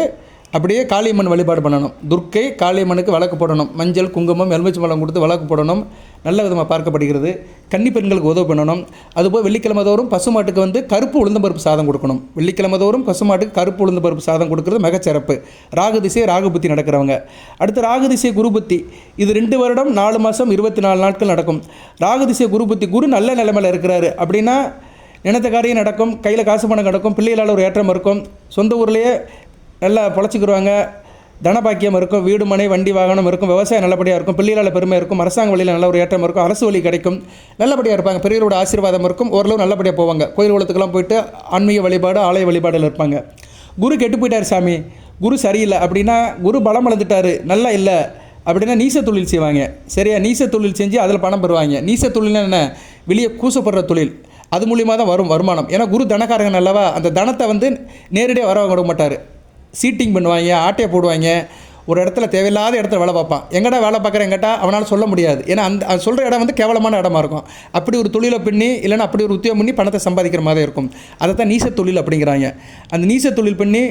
அப்படியே காளியம்மன் வழிபாடு பண்ணணும். துர்க்கை காளியம்மனுக்கு விளக்கு போடணும், மஞ்சள் குங்குமம் எலுமிச்சை பழம் கொடுத்து விளக்கு போடணும், நல்ல விதமாக பார்க்கப்படுகிறது. கன்னி பெண்களுக்கு உதவி பண்ணணும். அதுபோல் வெள்ளிக்கிழமை தோறும் பசுமாட்டுக்கு வந்து கருப்பு உளுந்தம்பருப்பு சாதம் கொடுக்கணும். வெள்ளிக்கிழமை தோறும் பசுமாட்டுக்கு கருப்பு உளுந்தம்பருப்பு சாதம் கொடுக்குறது மிகச்சிறப்பு. ராகு திசை ராகு புத்தி நடக்கிறவங்க. அடுத்து ராகு திசை குரு புத்தி, இது 2 வருடம் 4 மாதம் 24 நாட்கள் நடக்கும். ராகு திசை குரு புத்தி, குரு நல்ல நிலைமையில் இருக்கிறாரு அப்படின்னா நினைத்த காரியம் நடக்கும், கையில் காசு பணம் கிடக்கும், பிள்ளைகளால் ஒரு ஏற்றம் இருக்கும், சொந்த ஊர்லேயே நல்லா பொழைச்சிக்கிடுவாங்க, தனபாக்கியம் இருக்கும், வீடு மனை வண்டி வாகனம் இருக்கும், விவசாயம் நல்லபடியாக இருக்கும், பிள்ளைகளால் பெருமை இருக்கும், அரசாங்க வழியில் நல்ல ஒரு ஏற்றம் இருக்கும், அரசு வழி கிடைக்கும், நல்லபடியாக இருப்பாங்க, பெரியவரோட ஆசீர்வாதம் இருக்கும், ஓரளவு நல்லபடியாக போவாங்க, கோயில் குளத்துக்கெல்லாம் போயிட்டு ஆன்மீக வழிபாடு ஆலய வழிபாடில் இருப்பாங்க. குரு கெட்டு போயிட்டார் சாமி, குரு சரியில்லை அப்படின்னா, குரு பலம் இழந்துட்டார், நல்லா இல்லை அப்படின்னா நீச தொழில் செய்வாங்க. சரியா, நீச தொழில் செஞ்சு அதில் பணம் பெறுவாங்க. நீச தொழில்னா என்ன, வெளியே கூசப்படுற தொழில், அது மூலியமாக தான் வரும் வருமானம். ஏன்னா குரு தனக்காரகன் அல்லவா, அந்த தனத்தை வந்து நேரடியாக வர விட மாட்டார், சீட்டிங் பண்ணுவாங்க, ஆட்டையை போடுவாங்க, ஒரு இடத்துல தேவையில்லாத இடத்துல வேலை பார்ப்பான். எங்கடா வேலை பார்க்குறேன் எங்கிட்ட அவனால் சொல்ல முடியாது, ஏன்னா அந்த சொல்கிற இடம் வந்து கேவலமான இடமா இருக்கும். அப்படி ஒரு தொழிலை பண்ணி இல்லைன்னா அப்படி ஒரு உத்தியோகம் பண்ணி பணத்தை சம்பாதிக்கிற மாதிரி இருக்கும். அதை தான் நீச தொழில் அப்படிங்கிறாங்க. அந்த நீச தொழில் பண்ணி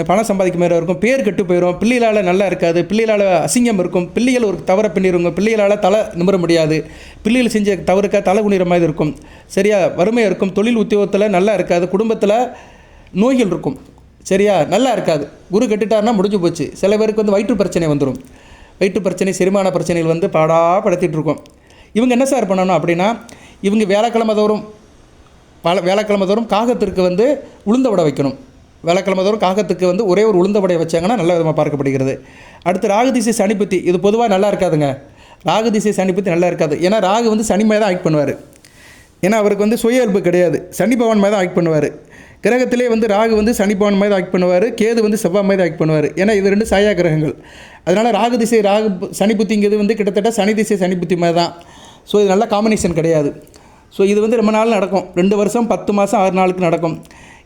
பணம் சம்பாதிக்க மாதிரி இருக்கும், பேர் கெட்டு போயிடும், பிள்ளைகளால் நல்லா இருக்காது, பிள்ளைகளால் அசிங்கம் இருக்கும், பிள்ளைகள் ஒரு தவறை பண்ணிடுவாங்க, பிள்ளைகளால் தலை நிமிர முடியாது, பிள்ளைகள் செஞ்ச தவறுக்க தலை குனிற மாதிரி இருக்கும். சரியா, வறுமையாக இருக்கும், தொழில் உத்தியோகத்தில் நல்லா இருக்காது, குடும்பத்தில் நோய்கள் இருக்கும். சரியா, நல்லா இருக்காது. குரு கெட்டுட்டாருன்னா முடிஞ்சு போச்சு. சில பேருக்கு வந்து வயிற்று பிரச்சனை வந்துடும், வயிற்று பிரச்சனை செரிமான பிரச்சனைகள் வந்து படுத்திகிட்டு இருக்கும். இவங்க என்ன சார் பண்ணணும் அப்படின்னா, இவங்க வேலைக்கிழமை தோறும் காகத்திற்கு வந்து உளுந்த வடை வைக்கணும். வேலைக்கிழமை தோறும் காகத்துக்கு வந்து ஒரே ஒரு உளுந்த வடையை வச்சாங்கன்னா நல்ல விதமாக பார்க்கப்படுகிறது. அடுத்து ராகு திசை சனிபுத்தி, இது பொதுவாக நல்லா இருக்காதுங்க. ராகு திசை சனிபுத்தி நல்லா இருக்காது. ஏன்னா ராகு வந்து சனி மேலே தான் ஆக்ட் பண்ணுவார். ஏன்னா அவருக்கு வந்து சுய இயல்பு கிடையாது, சனி பகவான் மேலே தான் ஆக்ட் பண்ணுவார். கிரகத்திலே வந்து ராகு வந்து சனி பகவான் மாதிரி ஆக்ட் பண்ணுவார், கேது வந்து செவ்வாய் மாதிரி ஆக்ட் பண்ணுவார். ஏன்னா இது 2 சாயா கிரகங்கள். அதனால் ராகு திசை ராகு சனி புத்திங்கிறது வந்து கிட்டத்தட்ட சனி திசை சனி புத்தி மாதிரி தான். ஸோ இது நல்ல காம்பினேஷன் கிடையாது. ஸோ இது வந்து ரொம்ப நாள் நடக்கும், 2 வருஷம் 10 மாதம் 6 நாளுக்கு நடக்கும்.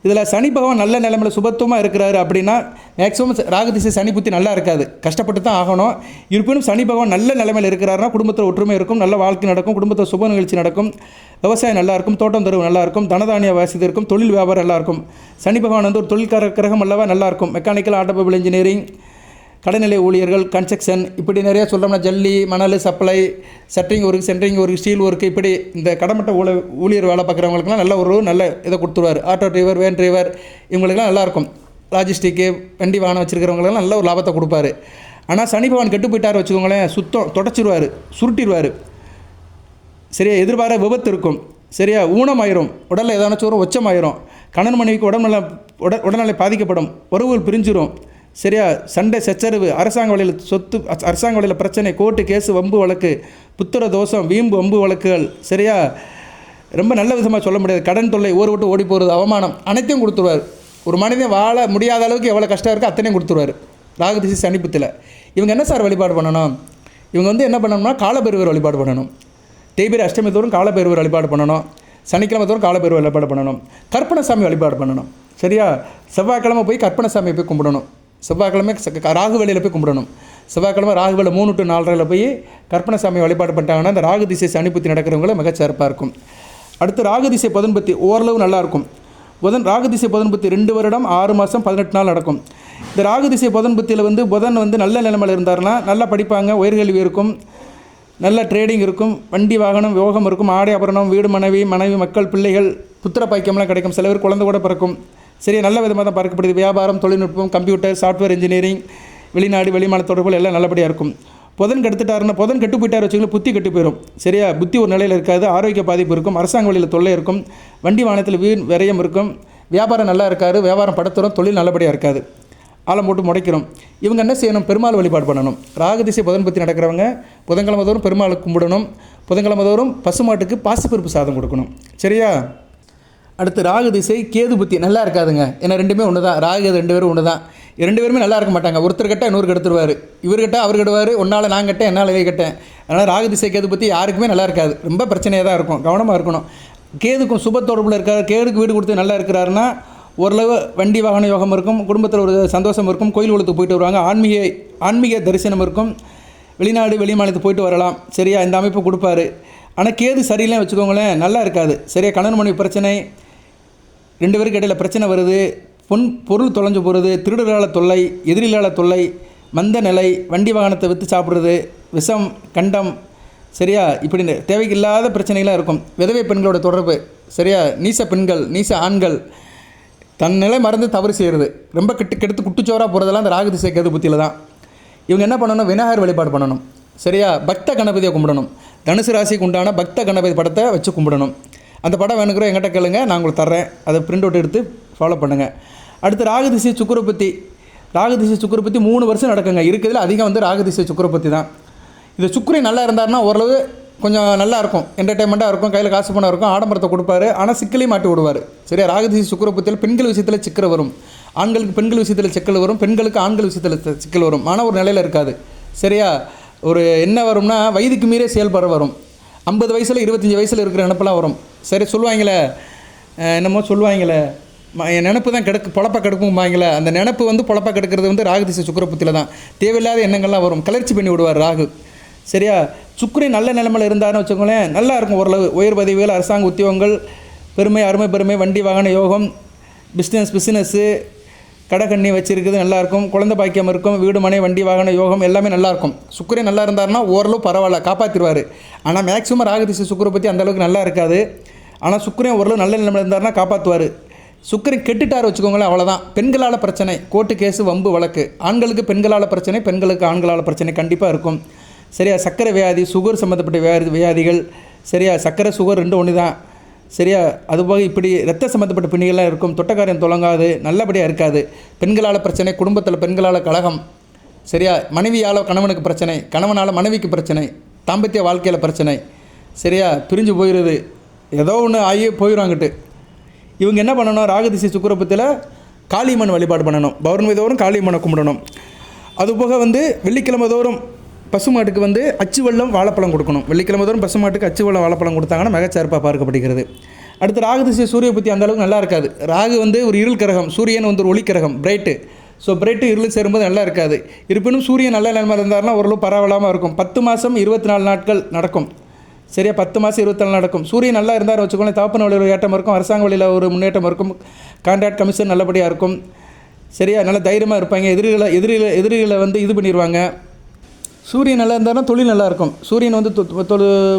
இதில் சனி பகவான் நல்ல நிலைமையில் சுபத்துவமாக இருக்கிறாரு அப்படின்னா மேக்ஸிமம் ராகு திசை சனி புத்தி நல்லா இருக்காது, கஷ்டப்பட்டு தான் ஆகணும். இருப்பினும் சனி பகவான் நல்ல நிலைமையில் இருக்கிறாருன்னா குடும்பத்தில் ஒற்றுமை இருக்கும், நல்ல வாழ்க்கை நடக்கும், குடும்பத்தில் சுப நிகழ்ச்சி நடக்கும், விவசாயம் நல்லாயிருக்கும், தோட்டம் தருவு நல்லாயிருக்கும், தனதானிய வசதி இருக்கும், தொழில் வியாபாரம் நல்லாயிருக்கும். சனி பகவான் வந்து ஒரு தொழில்கார கிரகம் அல்லவா, நல்லாயிருக்கும். மெக்கானிக்கல், ஆட்டோமொபைல் இன்ஜினியரிங், கடைநிலை ஊழியர்கள், கன்ஸ்ட்ரக்ஷன், இப்படி நிறையா சொல்கிறோம்னா ஜல்லி மணல் supply, centring work, steel work, இப்படி இந்த கடமட்ட ஊழியர் வேலை பார்க்குறவங்களுக்குலாம் நல்ல இதை கொடுத்துருவார். ஆட்டோ டிரைவர், வேன் டிரைவர், இவங்களுக்குலாம் நல்லாயிருக்கும். லாஜிஸ்டிக்கு, வண்டி வாகனம் வச்சுருக்கிறவங்களுக்குலாம் நல்ல ஒரு லாபத்தை கொடுப்பாரு. ஆனால் சனி பகவான் கெட்டு போயிட்டார் வச்சுக்கோங்களேன், சுத்தம் தொடச்சிடுவார், சுருட்டிடுவார். சரியா, எதிர்பார விபத்து இருக்கும். சரியா, ஊனமாயிரும், உடலில் ஏதாச்சும் ஒரு ஒச்சமாயிரும், கணவன் மனைவிக்கு உடல்நிலை பாதிக்கப்படும், உறவுகள் பிரிஞ்சிடும். சரியா, சண்டை சச்சரவு, அரசாங்க வழியில் சொத்து, அரசாங்க வழியில் பிரச்சனை, கோர்ட்டு கேஸு, வம்பு வழக்கு, புத்திர தோஷம், வீம்பு வம்பு வழக்குகள். சரியா, ரொம்ப நல்ல விதமாக சொல்ல முடியாது, கடன் தொல்லை, ஊரை விட்டு ஓடி போகிறது, அவமானம், அனைத்தையும் கொடுத்துருவார். ஒரு மனிதன் வாழ முடியாத அளவுக்கு எவ்வளோ கஷ்டம் இருக்கோ அத்தனையும் கொடுத்துருவார் ராகு திசை சனிப்புத்தில். இவங்க என்ன சார் வழிபாடு பண்ணணும், இவங்க வந்து என்ன பண்ணணும்னா காலபைரவர் வழிபாடு பண்ணணும். தேய்பிரை அஷ்டமி தோறும் காலபைரவர் வழிபாடு பண்ணணும். சனிக்கிழமை தோறும் காலபைரவர் வழிபாடு பண்ணணும். கற்பனசாமி வழிபாடு பண்ணணும். சரியா, செவ்வாய்க்கிழமை போய் கற்பனசாமியை போய் கும்பிடணும். செவ்வாய்க்கிழமை ராகு வேளையில் போய் கும்பிடணும். செவ்வாய்க்கிழமை ராகு வேலை 3 to 4 போய் கற்பனசாமி வழிபாடு பண்ணிட்டாங்கன்னா அந்த ராகு திசை சனிப்புத்தி நடக்கிறவங்கள மிகச்சிறப்பாக இருக்கும். அடுத்து ராகு திசை புதன்பத்தி ஓரளவு நல்லாயிருக்கும். ராகு திசை புதன்பத்தி 2 வருடம் 6 மாதம் 18 நாள் நடக்கும். இந்த ராகு திசை புதன்பத்தியில் வந்து புதன் வந்து நல்ல நிலைமையில் இருந்தார்னா நல்லா படிப்பாங்க, உயர்கல்வி இருக்கும், நல்ல ட்ரேடிங் இருக்கும், வண்டி வாகனம் யோகம் இருக்கும், ஆடை ஆபரணம், வீடு மனைவி மக்கள் பிள்ளைகள், புத்திர பாக்கியம்லாம் கிடைக்கும், சில பேர் குழந்தை கூட பிறக்கும். சரி, நல்ல விதமாக தான் பார்க்கப்படுது. வியாபாரம், தொழில்நுட்பம், கம்ப்யூட்டர், சாஃப்ட்வேர் இன்ஜினியரிங், வெளிநாடு வெளிமாநில தொடர்புகள் எல்லாம் நல்லபடியாக இருக்கும். புதன் கெடுத்துட்டாருன்னா புதன் கெட்டு போயிட்டார் வச்சுக்கலாம், புத்தி கெட்டு போயிடும். சரியா, புத்தி ஒரு நிலையில் இருக்காது, ஆரோக்கிய பாதிப்பு இருக்கும், அரசாங்க வழியில் தொல்லை இருக்கும், வண்டி வாகனத்தில் வீண் விரயம் இருக்கும், வியாபாரம் நல்லா இருக்காது, வியாபாரம் படுத்துகிறோம், தொழில் நல்லபடியாக இருக்காது, ஆழம் போட்டு முடைக்கிறோம். இவங்க என்ன செய்யணும், பெருமாள் வழிபாடு பண்ணணும். ராகு திசை புதன் பற்றி நடக்கிறவங்க புதன்கிழமை தோறும் பெருமாளுக்கு கும்பிடணும். புதன்கிழமை தோறும் பசுமாட்டுக்கு பாசிப்பருப்பு சாதம் கொடுக்கணும். சரியா, அடுத்து ராகு திசை கேது புத்தி நல்லா இருக்காதுங்க. ஏன்னா ரெண்டுமே ஒன்று தான், ராகு கேது 2 பேரும் ஒன்று தான். 2 பேருமே நல்லா இருக்க மாட்டாங்க. ஒருத்தர் கட்ட இன்னொரு கெடுத்துருவார், இவர் கட்ட அவர் கெடுவார், ஒன்றால் நான் கட்டேன் என்னால் இவை கட்டேன். அதனால் ராகு திசை கேது பற்றி யாருக்குமே நல்லா இருக்காது, ரொம்ப பிரச்சனையாக தான் இருக்கும், கவனமாக இருக்கணும். கேதுக்கும் சுப தொடர்பில் இருக்கார், கேதுக்கு வீடு கொடுத்து நல்லா இருக்கிறாருன்னா ஓரளவு வண்டி வாகன யோகம் இருக்கும், குடும்பத்தில் ஒரு சந்தோஷம் இருக்கும், கோயில் குளத்துக்கு போயிட்டு வருவாங்க, ஆன்மீக தரிசனம் இருக்கும், வெளிநாடு வெளி மாநிலத்துக்கு போயிட்டு வரலாம். சரியா, இந்த அமைப்பு கொடுப்பாரு. ஆனால் கேது சரியில்லைன்னு வச்சுக்கோங்களேன், நல்லா இருக்காது. சரியா, கணவன் மனைவி பிரச்சனை, 2 பேருக்கு இடையில் பிரச்சனை வருது, பொருள் தொலைஞ்சு போகிறது, திருடர்களால் தொல்லை, எதிரிகளால் தொல்லை, மந்த நிலை, வண்டி வாகனத்தை விற்று சாப்பிட்றது, விஷம், கண்டம். சரியா, இப்படி தேவையில்லாத பிரச்சனைகளாக இருக்கும். விதவை பெண்களோட தொடர்பு, சரியா, நீச பெண்கள், நீச ஆண்கள், தன் நிலை மறந்து தவறு செய்கிறது, ரொம்ப கெடுத்து குட்டுச்சோராக போகிறதெல்லாம் அந்த ராகு திசை கேது புத்தியில் தான். இவங்க என்ன பண்ணணும், விநாயகர் வழிபாடு பண்ணணும். சரியா, பக்த கணபதியை கும்பிடணும். தனுசு ராசிக்கு உண்டான பக்த கணபதி படத்தை வச்சு கும்பிடணும். அந்த படம் வேணுங்கிற என்கிட்ட கேளுங்க, நான் உங்களுக்கு தர்றேன், அதை பிரிண்ட் அவுட் எடுத்து ஃபாலோ பண்ணுங்கள். அடுத்து ராகு திசை சுக்கிரபத்தி. ராகு திசை சுக்கிரபத்தி 3 வருஷம் நடக்குங்க. இருக்கிறதுல அதிகம் வந்து ராகு திசை சுக்கிரபத்தி தான். இது சுக்கிரன் நல்லா இருந்தாருன்னா ஓரளவு கொஞ்சம் நல்லாயிருக்கும், என்டர்டைன்மெண்ட்டாக இருக்கும், கையில் காசு பணம் இருக்கும், ஆடம்பரத்தை கொடுப்பாரு, ஆனால் சிக்கலையும் மாட்டி விடுவார். சரியா, ராகு திசை சுக்கிரபத்தியில் பெண்கள் விஷயத்தில் சிக்கல் வரும், ஆண்களுக்கு பெண்கள் விஷயத்தில் சிக்கல் வரும், பெண்களுக்கு ஆண்கள் விஷயத்தில் சிக்கல் வரும், ஆனால் ஒரு நிலையில் இருக்காது. சரியா, ஒரு என்ன வரும்னா வயதுக்கு மீறே செயல்பட வரும். 50 வயசில் 25 வயசில் இருக்கிற நினப்பெல்லாம் வரும். சரி, சொல்லுவாங்களே என்னமோ சொல்லுவாங்களே, என் நினப்பு தான் பொழப்ப கெடுக்கும்பாங்களே, அந்த நினப்பு வந்து பொழப்ப கெடுக்கிறது வந்து ராகு திசை சுக்கிரபத்தியில் தான். தேவையில்லாத எண்ணங்கள்லாம் வரும், கிளர்ச்சி பண்ணி விடுவார் ராகு. சரியா, சுக்கிரன் நல்ல நிலைமையில் இருந்தாருன்னு வச்சுக்கோங்களேன், நல்லா இருக்கும். ஓரளவு உயர் பதவிகள், அரசாங்க உத்தியோகங்கள், பெருமை, அருமை பெருமை, வண்டி வாகன யோகம், பிஸ்னஸ்ஸு, கடை வச்சுருக்குது நல்லாயிருக்கும், குழந்தை பாக்கியம் இருக்கும், வீடு மனை வண்டி வாகன யோகம் எல்லாமே நல்லாயிருக்கும். சுக்கிரன் நல்லா இருந்தாருன்னா ஓரளவு பரவாயில்ல, காப்பாற்றிடுவார். ஆனால் மேக்ஸிமம் ராகு திசை சுக்கிரபத்தி அந்தளவுக்கு நல்லா இருக்காது. ஆனால் சுக்கிரன் ஓரளவு நல்ல நிலைமையில் இருந்தாருன்னா காப்பாற்றுவார். சுக்கிரன் கெட்டுட்டார் வச்சுக்கோங்களேன், அவ்வளோதான். பெண்களால் பிரச்சனை, கோர்ட்டு கேஸு, வம்பு வழக்கு. ஆண்களுக்கு பெண்களால் பிரச்சனை, பெண்களுக்கு ஆண்களால் பிரச்சனை கண்டிப்பாக இருக்கும். சரியா, சர்க்கரை வியாதி, சுகர் சம்மந்தப்பட்ட வியாதிகள். சரியா, சர்க்கரை சுகர் 2 ஒன்று தான். சரியா, அதுபோக இப்படி ரத்த சம்மந்தப்பட்ட பிணிகள்லாம் இருக்கும், தொட்டக்காரியம் தொடங்காது, நல்லபடியாக இருக்காது. பெண்களால் பிரச்சனை, குடும்பத்தில் பெண்களால் கலகம். சரியா, மனைவியால் கணவனுக்கு பிரச்சனை, கணவனால் மனைவிக்கு பிரச்சனை, தாம்பத்திய வாழ்க்கையில் பிரச்சனை. சரியா, பிரிஞ்சு போயிடுது, ஏதோ ஒன்று ஆகி போயிடுவாங்கிட்டு. இவங்க என்ன பண்ணணும், ராகு திசை சுக்கிரபத்தியில் காளியம்மன் வழிபாடு பண்ணணும். பௌர்ணமி தோறும் காளியம்மனை கும்பிடணும். அதுபோக வந்து வெள்ளிக்கிழமை தோறும் பசுமாட்டுக்கு வந்து அச்சு வெல்லம் வாழைப்பழம் கொடுக்கணும். வெள்ளிக்கிழமை தோறும் பசுமாட்டுக்கு அச்சு வெல்லம் வாழைப்பழம் கொடுத்தாங்கன்னா மிகச்சிறப்பாக பார்க்கப்படுகிறது. அடுத்து ராகு திசை சூரிய பற்றி அந்தளவுக்கு நல்லா இருக்காது. ராகு வந்து ஒரு இருள் கிரகம், சூரியன் வந்து ஒரு ஒளி கிரகம், பிரைட்டு. ஸோ பிரைட்டு இருள் சேரும்போது நல்லா இருக்காது. இருப்பினும் சூரியன் நல்ல நிலைமையில் இருந்தாருன்னா ஓரளவு பரவாயில்லாமல் இருக்கும். 10 மாதம் 24 நாட்கள் நடக்கும். சரியா, 10 மாதம் 24 நடக்கும். சூரியன் நல்லா இருந்தாலும் வச்சுக்கோங்களேன், தகப்பன் வழியில் ஒரு ஏற்றம் இருக்கும், அரசாங்க வழியில் ஒரு முன்னேற்றம் இருக்கும், கான்ட்ராக்ட் கமிஷன் நல்லபடியாக இருக்கும். சரியா, நல்ல தைரியமாக இருப்பாங்க, எதிரிகளை வந்து இது பண்ணிடுவாங்க. சூரியன் நல்லா இருந்தாலும் தொழில் நல்லாயிருக்கும். சூரியன் வந்து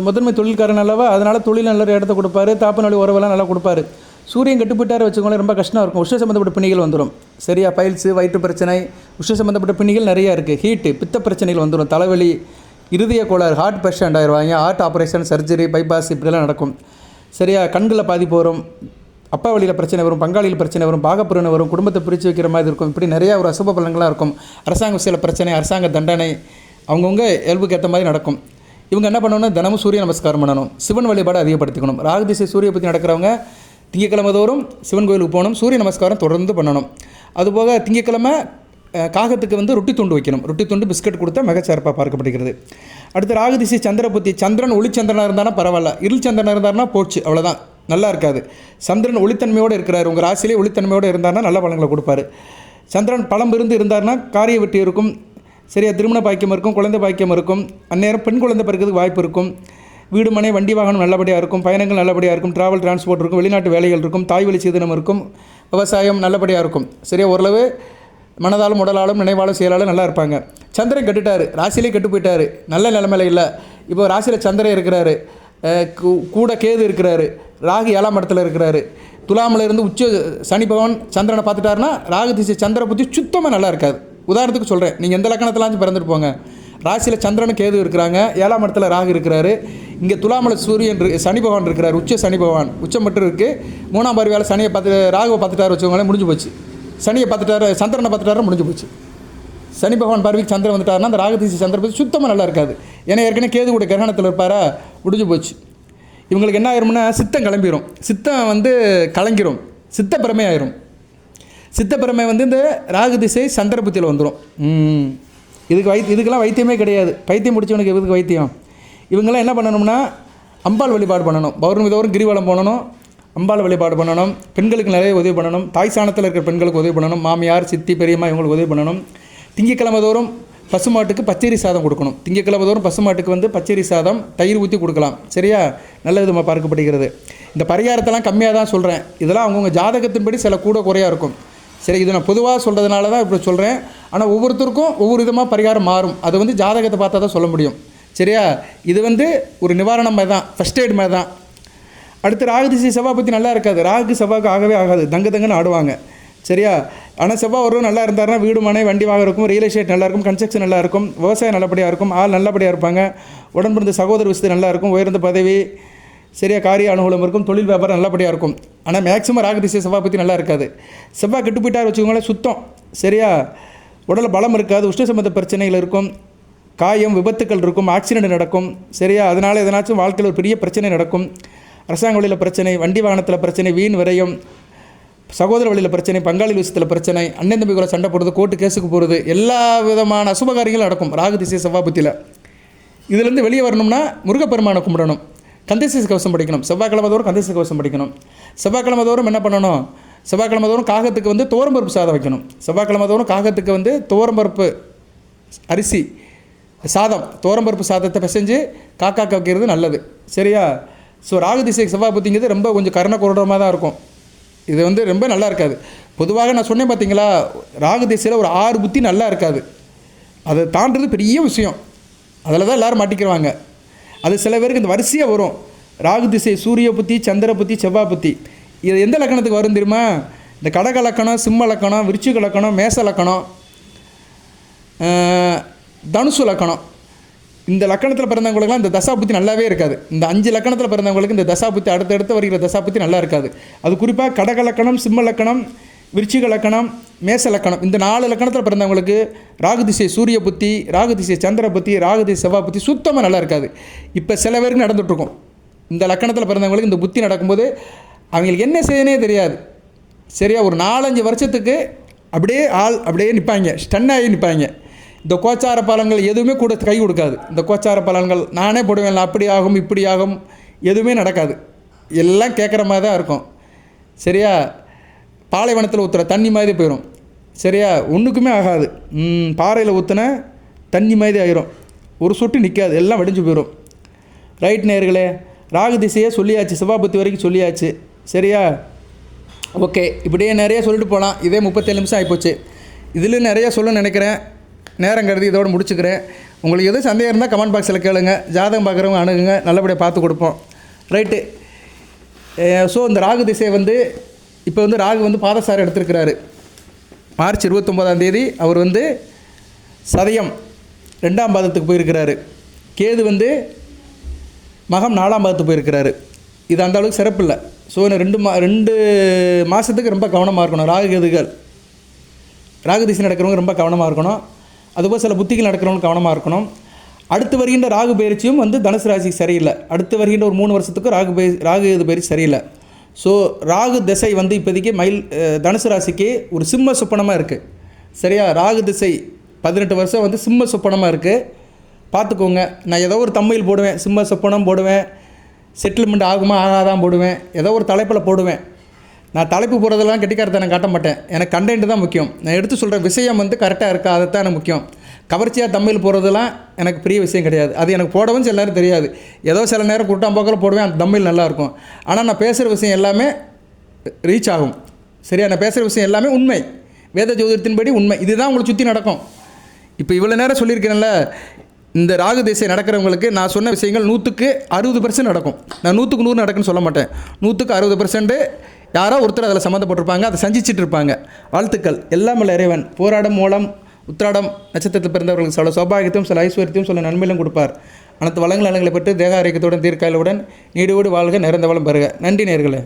முதன்மை தொழில்காரன் அல்லவா, அதனால் தொழில் நல்ல இடத்த கொடுப்பாரு, தாப்பன் வழி உறவெல்லாம் நல்லா கொடுப்பாரு. சூரியன் கட்டுப்பட்டார் வச்சுக்கோங்களேன், ரொம்ப கஷ்டம் இருக்கும். உஷ்ண சம்மந்தப்பட்ட பிணிகள் வந்துடும். சரியா, பைல்ஸு, வயிற்று பிரச்சனை, உஷ்ண சம்மந்தப்பட்ட பிணிகள் நிறையா இருக்குது. ஹீட்டு, பித்த பிரச்சனைகள் வந்துடும், தலைவலி, இருதய கோளாறு, ஹார்ட் பேஷண்ட் ஆயிடுவாங்க, ஹார்ட் ஆப்ரேஷன், சர்ஜரி, பைபாஸ் இப்படிலாம் நடக்கும். சரியா, கண்களில் பாதிப்பு வரும், அப்பா வழியில் பிரச்சனை வரும், பங்காளியில் பிரச்சனை வரும், பாகப்பிரிவினை வரும், குடும்பத்தை பிரித்து வைக்கிற மாதிரி இருக்கும். இப்படி நிறையா ஒரு அசுப பலன்களாக இருக்கும். அரசாங்க விஷயத்தில் பிரச்சனை, அரசாங்க தண்டனை, அவங்கவுங்க இயல்புக்கு ஏற்ற மாதிரி நடக்கும். இவங்க என்ன பண்ணணும், தினமும் சூரிய நமஸ்காரம் பண்ணணும், சிவன் வழிபாடு அதிகப்படுத்திக்கணும். ராகு திசை சூரிய பற்றி நடக்கிறவங்க திங்கக்கிழமை தோறும் சிவன் கோயிலுக்கு போகணும், சூரிய நமஸ்காரம் தொடர்ந்து பண்ணணும். அதுபோக திங்கக்கிழமை காகத்துக்கு வந்து ரொட்டி துண்டு வைக்கணும், ரொட்டி துண்டு பிஸ்கட் கொடுத்தா மிகச்சிறப்பாக பார்க்கப்படுகிறது. அடுத்து ராகு திசை சந்திர புத்தி. சந்திரன் ஒளிச்சந்திரனாக இருந்தானா பரவாயில்ல, இருள் சந்திரனாக இருந்தாருன்னா போச்சு, அவ்வளோதான், நல்லா இருக்காது. சந்திரன் ஒளித்தன்மையோடு இருக்கிறார், உங்கள் ராசியிலே ஒளித்தன்மையோடு இருந்தார்னா நல்ல பலன்களை கொடுப்பாரு. சந்திரன் பலம் இருந்தார்னா காரிய வெட்டி இருக்கும். சரியா, திருமண பாக்கியம் இருக்கும், குழந்தை பாக்கியம் இருக்கும், அந்நேரம் பெண் குழந்தை பிறக்கிறதுக்கு வாய்ப்பு இருக்கும். வீடு மனை வண்டி வாகனம் நல்லபடியாக இருக்கும், பயணங்கள் நல்லபடியாக இருக்கும், ட்ராவல் டிரான்ஸ்போர்ட் இருக்கும், வெளிநாட்டு வேலைகள் இருக்கும், தாய்வழி சீதனம் இருக்கும், விவசாயம் நல்லபடியாக இருக்கும். சரியா, ஓரளவு மனதாலும் உடலாலும் நினைவாலும் செயலாலும் நல்லா இருப்பாங்க. சந்திரன் கட்டுட்டார், ராசியிலே கெட்டு போயிட்டார், நல்ல நிலைமையில இல்லை. இப்போ ராசியில் சந்திரன் இருக்கிறாரு, கூட கேது இருக்கிறாரு, ராகு 7ஆம் இடத்துல இருக்கிறாரு, துலாமில் இருந்து உச்ச சனி பகவான் சந்திரனை பார்த்துட்டாருன்னா ராகு திசை சந்திர புத்தி சுத்தமாக நல்லா இருக்காது. உதாரணத்துக்கு சொல்கிறேன், நீங்கள் எந்த லக்கணத்திலாச்சும் பிறந்துட்டு போங்க, ராசியில் சந்திரனு கேது இருக்கிறாங்க, 7ஆம் இடத்துல ராகு இருக்கிறாரு, இங்கே துலாமலை சூரியன் சனி பகவான் இருக்கிறார், உச்ச சனி பகவான் உச்சம் மட்டும் இருக்குது. 3ஆம் பார்வையால் சனியை ராகுவை பார்த்துட்டாரு வச்சுக்கோங்களேன், முடிஞ்சு போச்சு. சனியை பார்த்துட்டாரு, சந்திரனை பார்த்துட்டாரு, முடிஞ்சு போச்சு. சனி பகவான் பார்வைக்கு சந்திரன் வந்துட்டாருன்னா அந்த ராகு திசை சந்திர பற்றி சுத்தமாக நல்லா இருக்காது. ஏன்னா ஏற்கனவே கேது கூட கிரகணத்தில் இருப்பாரா, முடிஞ்சு போச்சு. இவங்களுக்கு என்ன ஆயிரும்னா சித்தம் கிளம்பிடும், சித்தம் வந்து கலங்கிரும், சித்தப்பிரமை ஆயிரும். சித்தப்பிரமை வந்து இந்த ராகு திசை சந்திர புத்தியில் வந்துடும். இதுக்கெல்லாம் வைத்தியமே கிடையாது. பைத்தியம் முடிச்சவனுக்கு எதுக்கு வைத்தியம்? இவங்கெல்லாம் என்ன பண்ணணும்னா அம்பாள் வழிபாடு பண்ணணும், பௌர்ணமி தோறும் கிரிவலம் போகணும், அம்பாள் வழிபாடு பண்ணணும், பெண்களுக்கு நிறைய உதவி பண்ணணும், தாய் சாணத்தில் இருக்கிற பெண்களுக்கு உதவி பண்ணணும், மாமியார் சித்தி பெரியம்மா இவங்களுக்கு உதவி பண்ணணும். திங்கக்கிழமை தோறும் பசுமாட்டுக்கு பச்சரி சாதம் கொடுக்கணும். திங்கக்கிழமை தோறும் பசுமாட்டுக்கு வந்து பச்சரி சாதம் தயிர் ஊற்றி கொடுக்கலாம். சரியா? நல்ல விதமாக பார்க்கப்படுகிறது. இந்த பரிகாரத்தெல்லாம் கம்மியாக தான் சொல்கிறேன். இதெல்லாம் அவங்கவுங்க ஜாதகத்தின்படி சில கூட குறையாக இருக்கும். சரி, இது நான் பொதுவாக சொல்கிறதுனால தான் இப்படி சொல்கிறேன். ஆனால் ஒவ்வொருத்தருக்கும் ஒவ்வொரு விதமாக பரிகாரம் மாறும். அது வந்து ஜாதகத்தை பார்த்தா தான் சொல்ல முடியும். சரியா? இது வந்து ஒரு நிவாரணம் மாதிரி தான், ஃபஸ்ட் எய்ட் மாதிரி தான். அடுத்து ராகு திசை செவ்வாய் பற்றி நல்லா இருக்காது. ராகு செவ்வாய்க்கு ஆகவே ஆகாது, தங்குன்னு ஆடுவாங்க. சரியா? ஆனால் செவ்வாய் ஒரு நல்லா இருந்தாருன்னா வீடு மனை வண்டி வாங்க இருக்கும், ரியல் எஸ்டேட் நல்லாயிருக்கும், கன்ஸ்ட்ரக்ஷன் நல்லாயிருக்கும், விவசாயம் நல்லபடியாக இருக்கும், ஆள் நல்லபடியாக இருப்பாங்க, உடன் பிறந்த சகோதர விஷயத்து நல்லாயிருக்கும், உயர்ந்த பதவி, சரியா, காரிய அனுகூலம் இருக்கும், தொழில் வியாபாரம் நல்லபடியாக இருக்கும். ஆனால் மேக்ஸிமம் ராகு திசை செவ்வாய் பற்றி நல்லா இருக்காது. செவ்வாய் கெட்டு போயிட்டார் வச்சுக்கோங்களேன், சுத்தம். சரியா? உடலில் பலம் இருக்காது, உஷ்ண சம்பந்த பிரச்சனைகள் இருக்கும், காயம் விபத்துக்கள் இருக்கும், ஆக்சிடென்ட் நடக்கும். சரியா? அதனால் எதனாச்சும் வாழ்க்கையில் ஒரு பெரிய பிரச்சனை நடக்கும். அரசாங்க வழியில் பிரச்சனை, வண்டி வாகனத்தில் பிரச்சனை, வீண் விரயம், சகோதர வழியில் பிரச்சனை, பங்காளி விஷயத்தில் பிரச்சனை, அண்ணன் தம்பிக்குள்ள சண்டை போடுறது, கோர்ட்டு கேஸுக்கு போகிறது, எல்லா விதமான அசுபகாரியங்களும் நடக்கும் ராகு திசை செவ்வாய் புத்தியில். இதுலேருந்து வெளியே வரணும்னா முருகப்பெருமானை கும்பிடணும், கந்தசேஷ கவசம் படிக்கணும். செவ்வாய்க்கிழமை தோறும் கந்தசேஷ கவசம் படிக்கணும். செவ்வாய்க்கிழமை தோறும் என்ன பண்ணணும்? செவ்வாய்க்கிழமை தோறும் காகத்துக்கு வந்து துவரம்பருப்பு சாதம் வைக்கணும். செவ்வாய்க்கிழமை தோறும் காகத்துக்கு வந்து துவரம்பருப்பு அரிசி சாதம், துவரம்பருப்பு சாதத்தை பிசைஞ்சு காக்காக்க வைக்கிறது நல்லது. சரியா? ஸோ ராகு திசை செவ்வாய் புத்திங்கிறது ரொம்ப கொஞ்சம் கருணை கொடூரமாக தான் இருக்கும். இது வந்து ரொம்ப நல்லா இருக்காது. பொதுவாக நான் சொன்னேன் பார்த்தீங்களா, ராகு திசையில் ஒரு 6 புத்தி நல்லா இருக்காது. அதை தாண்டுறது பெரிய விஷயம். அதில் தான் எல்லோரும் மாட்டிக்கிறாங்க. அது சில பேருக்கு இந்த வரிசையாக வரும். ராகு திசை சூரிய புத்தி, சந்திர புத்தி, செவ்வாய் புத்தி. இது எந்த லக்கணத்துக்கு வரும் தெரியுமா? இந்த கடக லக்கணம், சிம்ம லக்கணம், விருச்சிக லக்கணம், மேச லக்கணம், தனுசு லக்கணம். இந்த லக்கணத்தில் பிறந்தவங்களுக்குலாம் இந்த தசா புத்தி நல்லாவே இருக்காது. இந்த 5 லக்கணத்தில் பிறந்தவங்களுக்கு இந்த தசா புத்தி அடுத்தடுத்து வருகிற தசா புத்தி நல்லா இருக்காது. அது குறிப்பாக கடக லக்கணம், சிம்ம லக்கணம், விருச்சிக லக்கணம், மேச லக்கணம், இந்த 4 லக்கணத்தில் பிறந்தவங்களுக்கு ராகு திசை சூரிய புத்தி, ராகு திசை சந்திர புத்தி, ராகு திசை செவ்வாய் புத்தி சுத்தமாக நல்லா இருக்காது. இப்போ சில பேருக்கு நடந்துகிட்ருக்கும். இந்த லக்கணத்தில் பிறந்தவங்களுக்கு இந்த புத்தி நடக்கும்போது அவங்களுக்கு என்ன செய்யனே தெரியாது. சரியா? ஒரு 4-5 வருஷத்துக்கு அப்படியே நிற்பாங்க, ஸ்டன் ஆகி நிற்பாங்க. இந்த கோச்சார பலன்கள் எதுவுமே கூட கை கொடுக்காது. இந்த கோச்சார பலன்கள் நானே போடுவேன், அப்படி ஆகும் இப்படி ஆகும், எதுவுமே நடக்காது. எல்லாம் கேட்குற மாதிரி தான் இருக்கும். சரியா? பாலைவனத்தில் ஊற்றுற தண்ணி மாதிரி போயிடும். சரியா? ஒன்றுக்குமே ஆகாது. பாறையில் ஊற்றின தண்ணி மாதிரி ஆயிரும், ஒரு சொட்டு நிற்காது, எல்லாம் வடிஞ்சு போயிடும். ரைட் நேயர்களே, ராகு திசையே சொல்லியாச்சு, செவ்வாய் புத்தி வரைக்கும் சொல்லியாச்சு. சரியா? ஓகே, இப்படியே நிறைய சொல்லிட்டு போகலாம். இதே 37 நிமிஷம் ஆகிப்போச்சு. இதில் நிறைய சொல்ல நினைக்கிறேன், நேரம் கருதி இதோடு முடிச்சுக்கிறேன். உங்களுக்கு எதுவும் சந்தேகம் இருந்தால் கமெண்ட் பாக்ஸில் கேளுங்க, ஜாதகம் பார்க்குறவங்க அணுகுங்க, நல்லபடியாக பார்த்து கொடுப்போம். ரைட்டு. ஸோ இந்த ராகு திசை வந்து இப்போ வந்து ராகு வந்து பாதசாரம் எடுத்திருக்கிறாரு. மார்ச் 29ஆம் தேதி அவர் வந்து சதயம் 2ஆம் பாதத்துக்கு போயிருக்கிறாரு. கேது வந்து மகம் 4ஆம் பாதத்துக்கு போயிருக்கிறாரு. இது அந்த அளவுக்கு சிறப்பு இல்லை. ஸோ இன்னும் 2 மாதத்துக்கு ரொம்ப கவனமாக இருக்கணும். ராகு திசை நடக்கிறவங்க ரொம்ப கவனமாக இருக்கணும். அதுபோல் சில புத்திகள் நடக்கிறவங்க கவனமாக இருக்கணும். அடுத்து வருகின்ற ராகு பயிற்சியும் வந்து தனுசு ராசிக்கு சரியில்லை. அடுத்து வருகின்ற ஒரு 3 வருஷத்துக்கு ராகு இது பயிற்சி சரியில்லை. ஸோ ராகு திசை வந்து இப்போதைக்கு தனுசு ராசிக்கு ஒரு சிம்ம சொப்பனமாக இருக்குது. சரியா? ராகு திசை 18 வருஷம் வந்து சிம்ம சொப்பனமாக இருக்குது. பார்த்துக்கோங்க. நான் ஏதோ ஒரு தமிழ் போடுவேன், சிம்ம சொப்பனம் போடுவேன், செட்டில்மெண்ட் ஆகுமா ஆகாதான் போடுவேன், ஏதோ ஒரு தலைப்பில் போடுவேன். நான் தலைப்பு போகிறதெல்லாம் கெட்டிக்காரத்தை நான் காட்ட மாட்டேன். எனக்கு கண்டென்ட் தான் முக்கியம். நான் எடுத்து சொல்கிற விஷயம் வந்து கரெக்டாக இருக்கா, அதை தான் எனக்கு முக்கியம். கவர்ச்சியாக தமிழ் போகிறதெல்லாம் எனக்கு பெரிய விஷயம் கிடையாது. அது எனக்கு போடவும் சில நேரம் தெரியாது. ஏதோ சில நேரம் குட்டாம்போக்கில் போடுவேன், அந்த தமிழ் நல்லாயிருக்கும். ஆனால் நான் பேசுகிற விஷயம் எல்லாமே ரீச் ஆகும். சரியா? நான் பேசுகிற விஷயம் எல்லாமே உண்மை, வேத ஜோதிடத்தின்படி உண்மை. இதுதான் உங்களுக்கு சுற்றி நடக்கும். இப்போ இவ்வளோ நேரம் சொல்லியிருக்கிறேன்ல, இந்த ராகு திசை நடக்கிறவங்களுக்கு நான் சொன்ன விஷயங்கள் 100க்கு 60% நடக்கும். நான் 100க்கு 100 நடக்குன்னு சொல்ல மாட்டேன். 100க்கு 60% யாரோ ஒருத்தர் அதில் சம்மந்தப்பட்டிருப்பாங்க, அதை செஞ்சிச்சிட்டு இருப்பாங்க. வாழ்த்துக்கள். எல்லாம் இறைவன் போராடம் மூலம் உத்திராடம் நட்சத்திரத்தில் பிறந்தவர்களுக்கு சில சௌபாகியத்தையும் சில ஐஸ்வர்யத்தையும் சில நன்மையிலும் கொடுப்பார். அனைத்து வளங்கள் நலங்களை பெற்று தேக ஆரோக்கியத்துடன் தீர்க்காயலுடன் நீடோடு வாழ்க, நிறைந்த வளம் பெறுக. நன்றி நேயர்களே.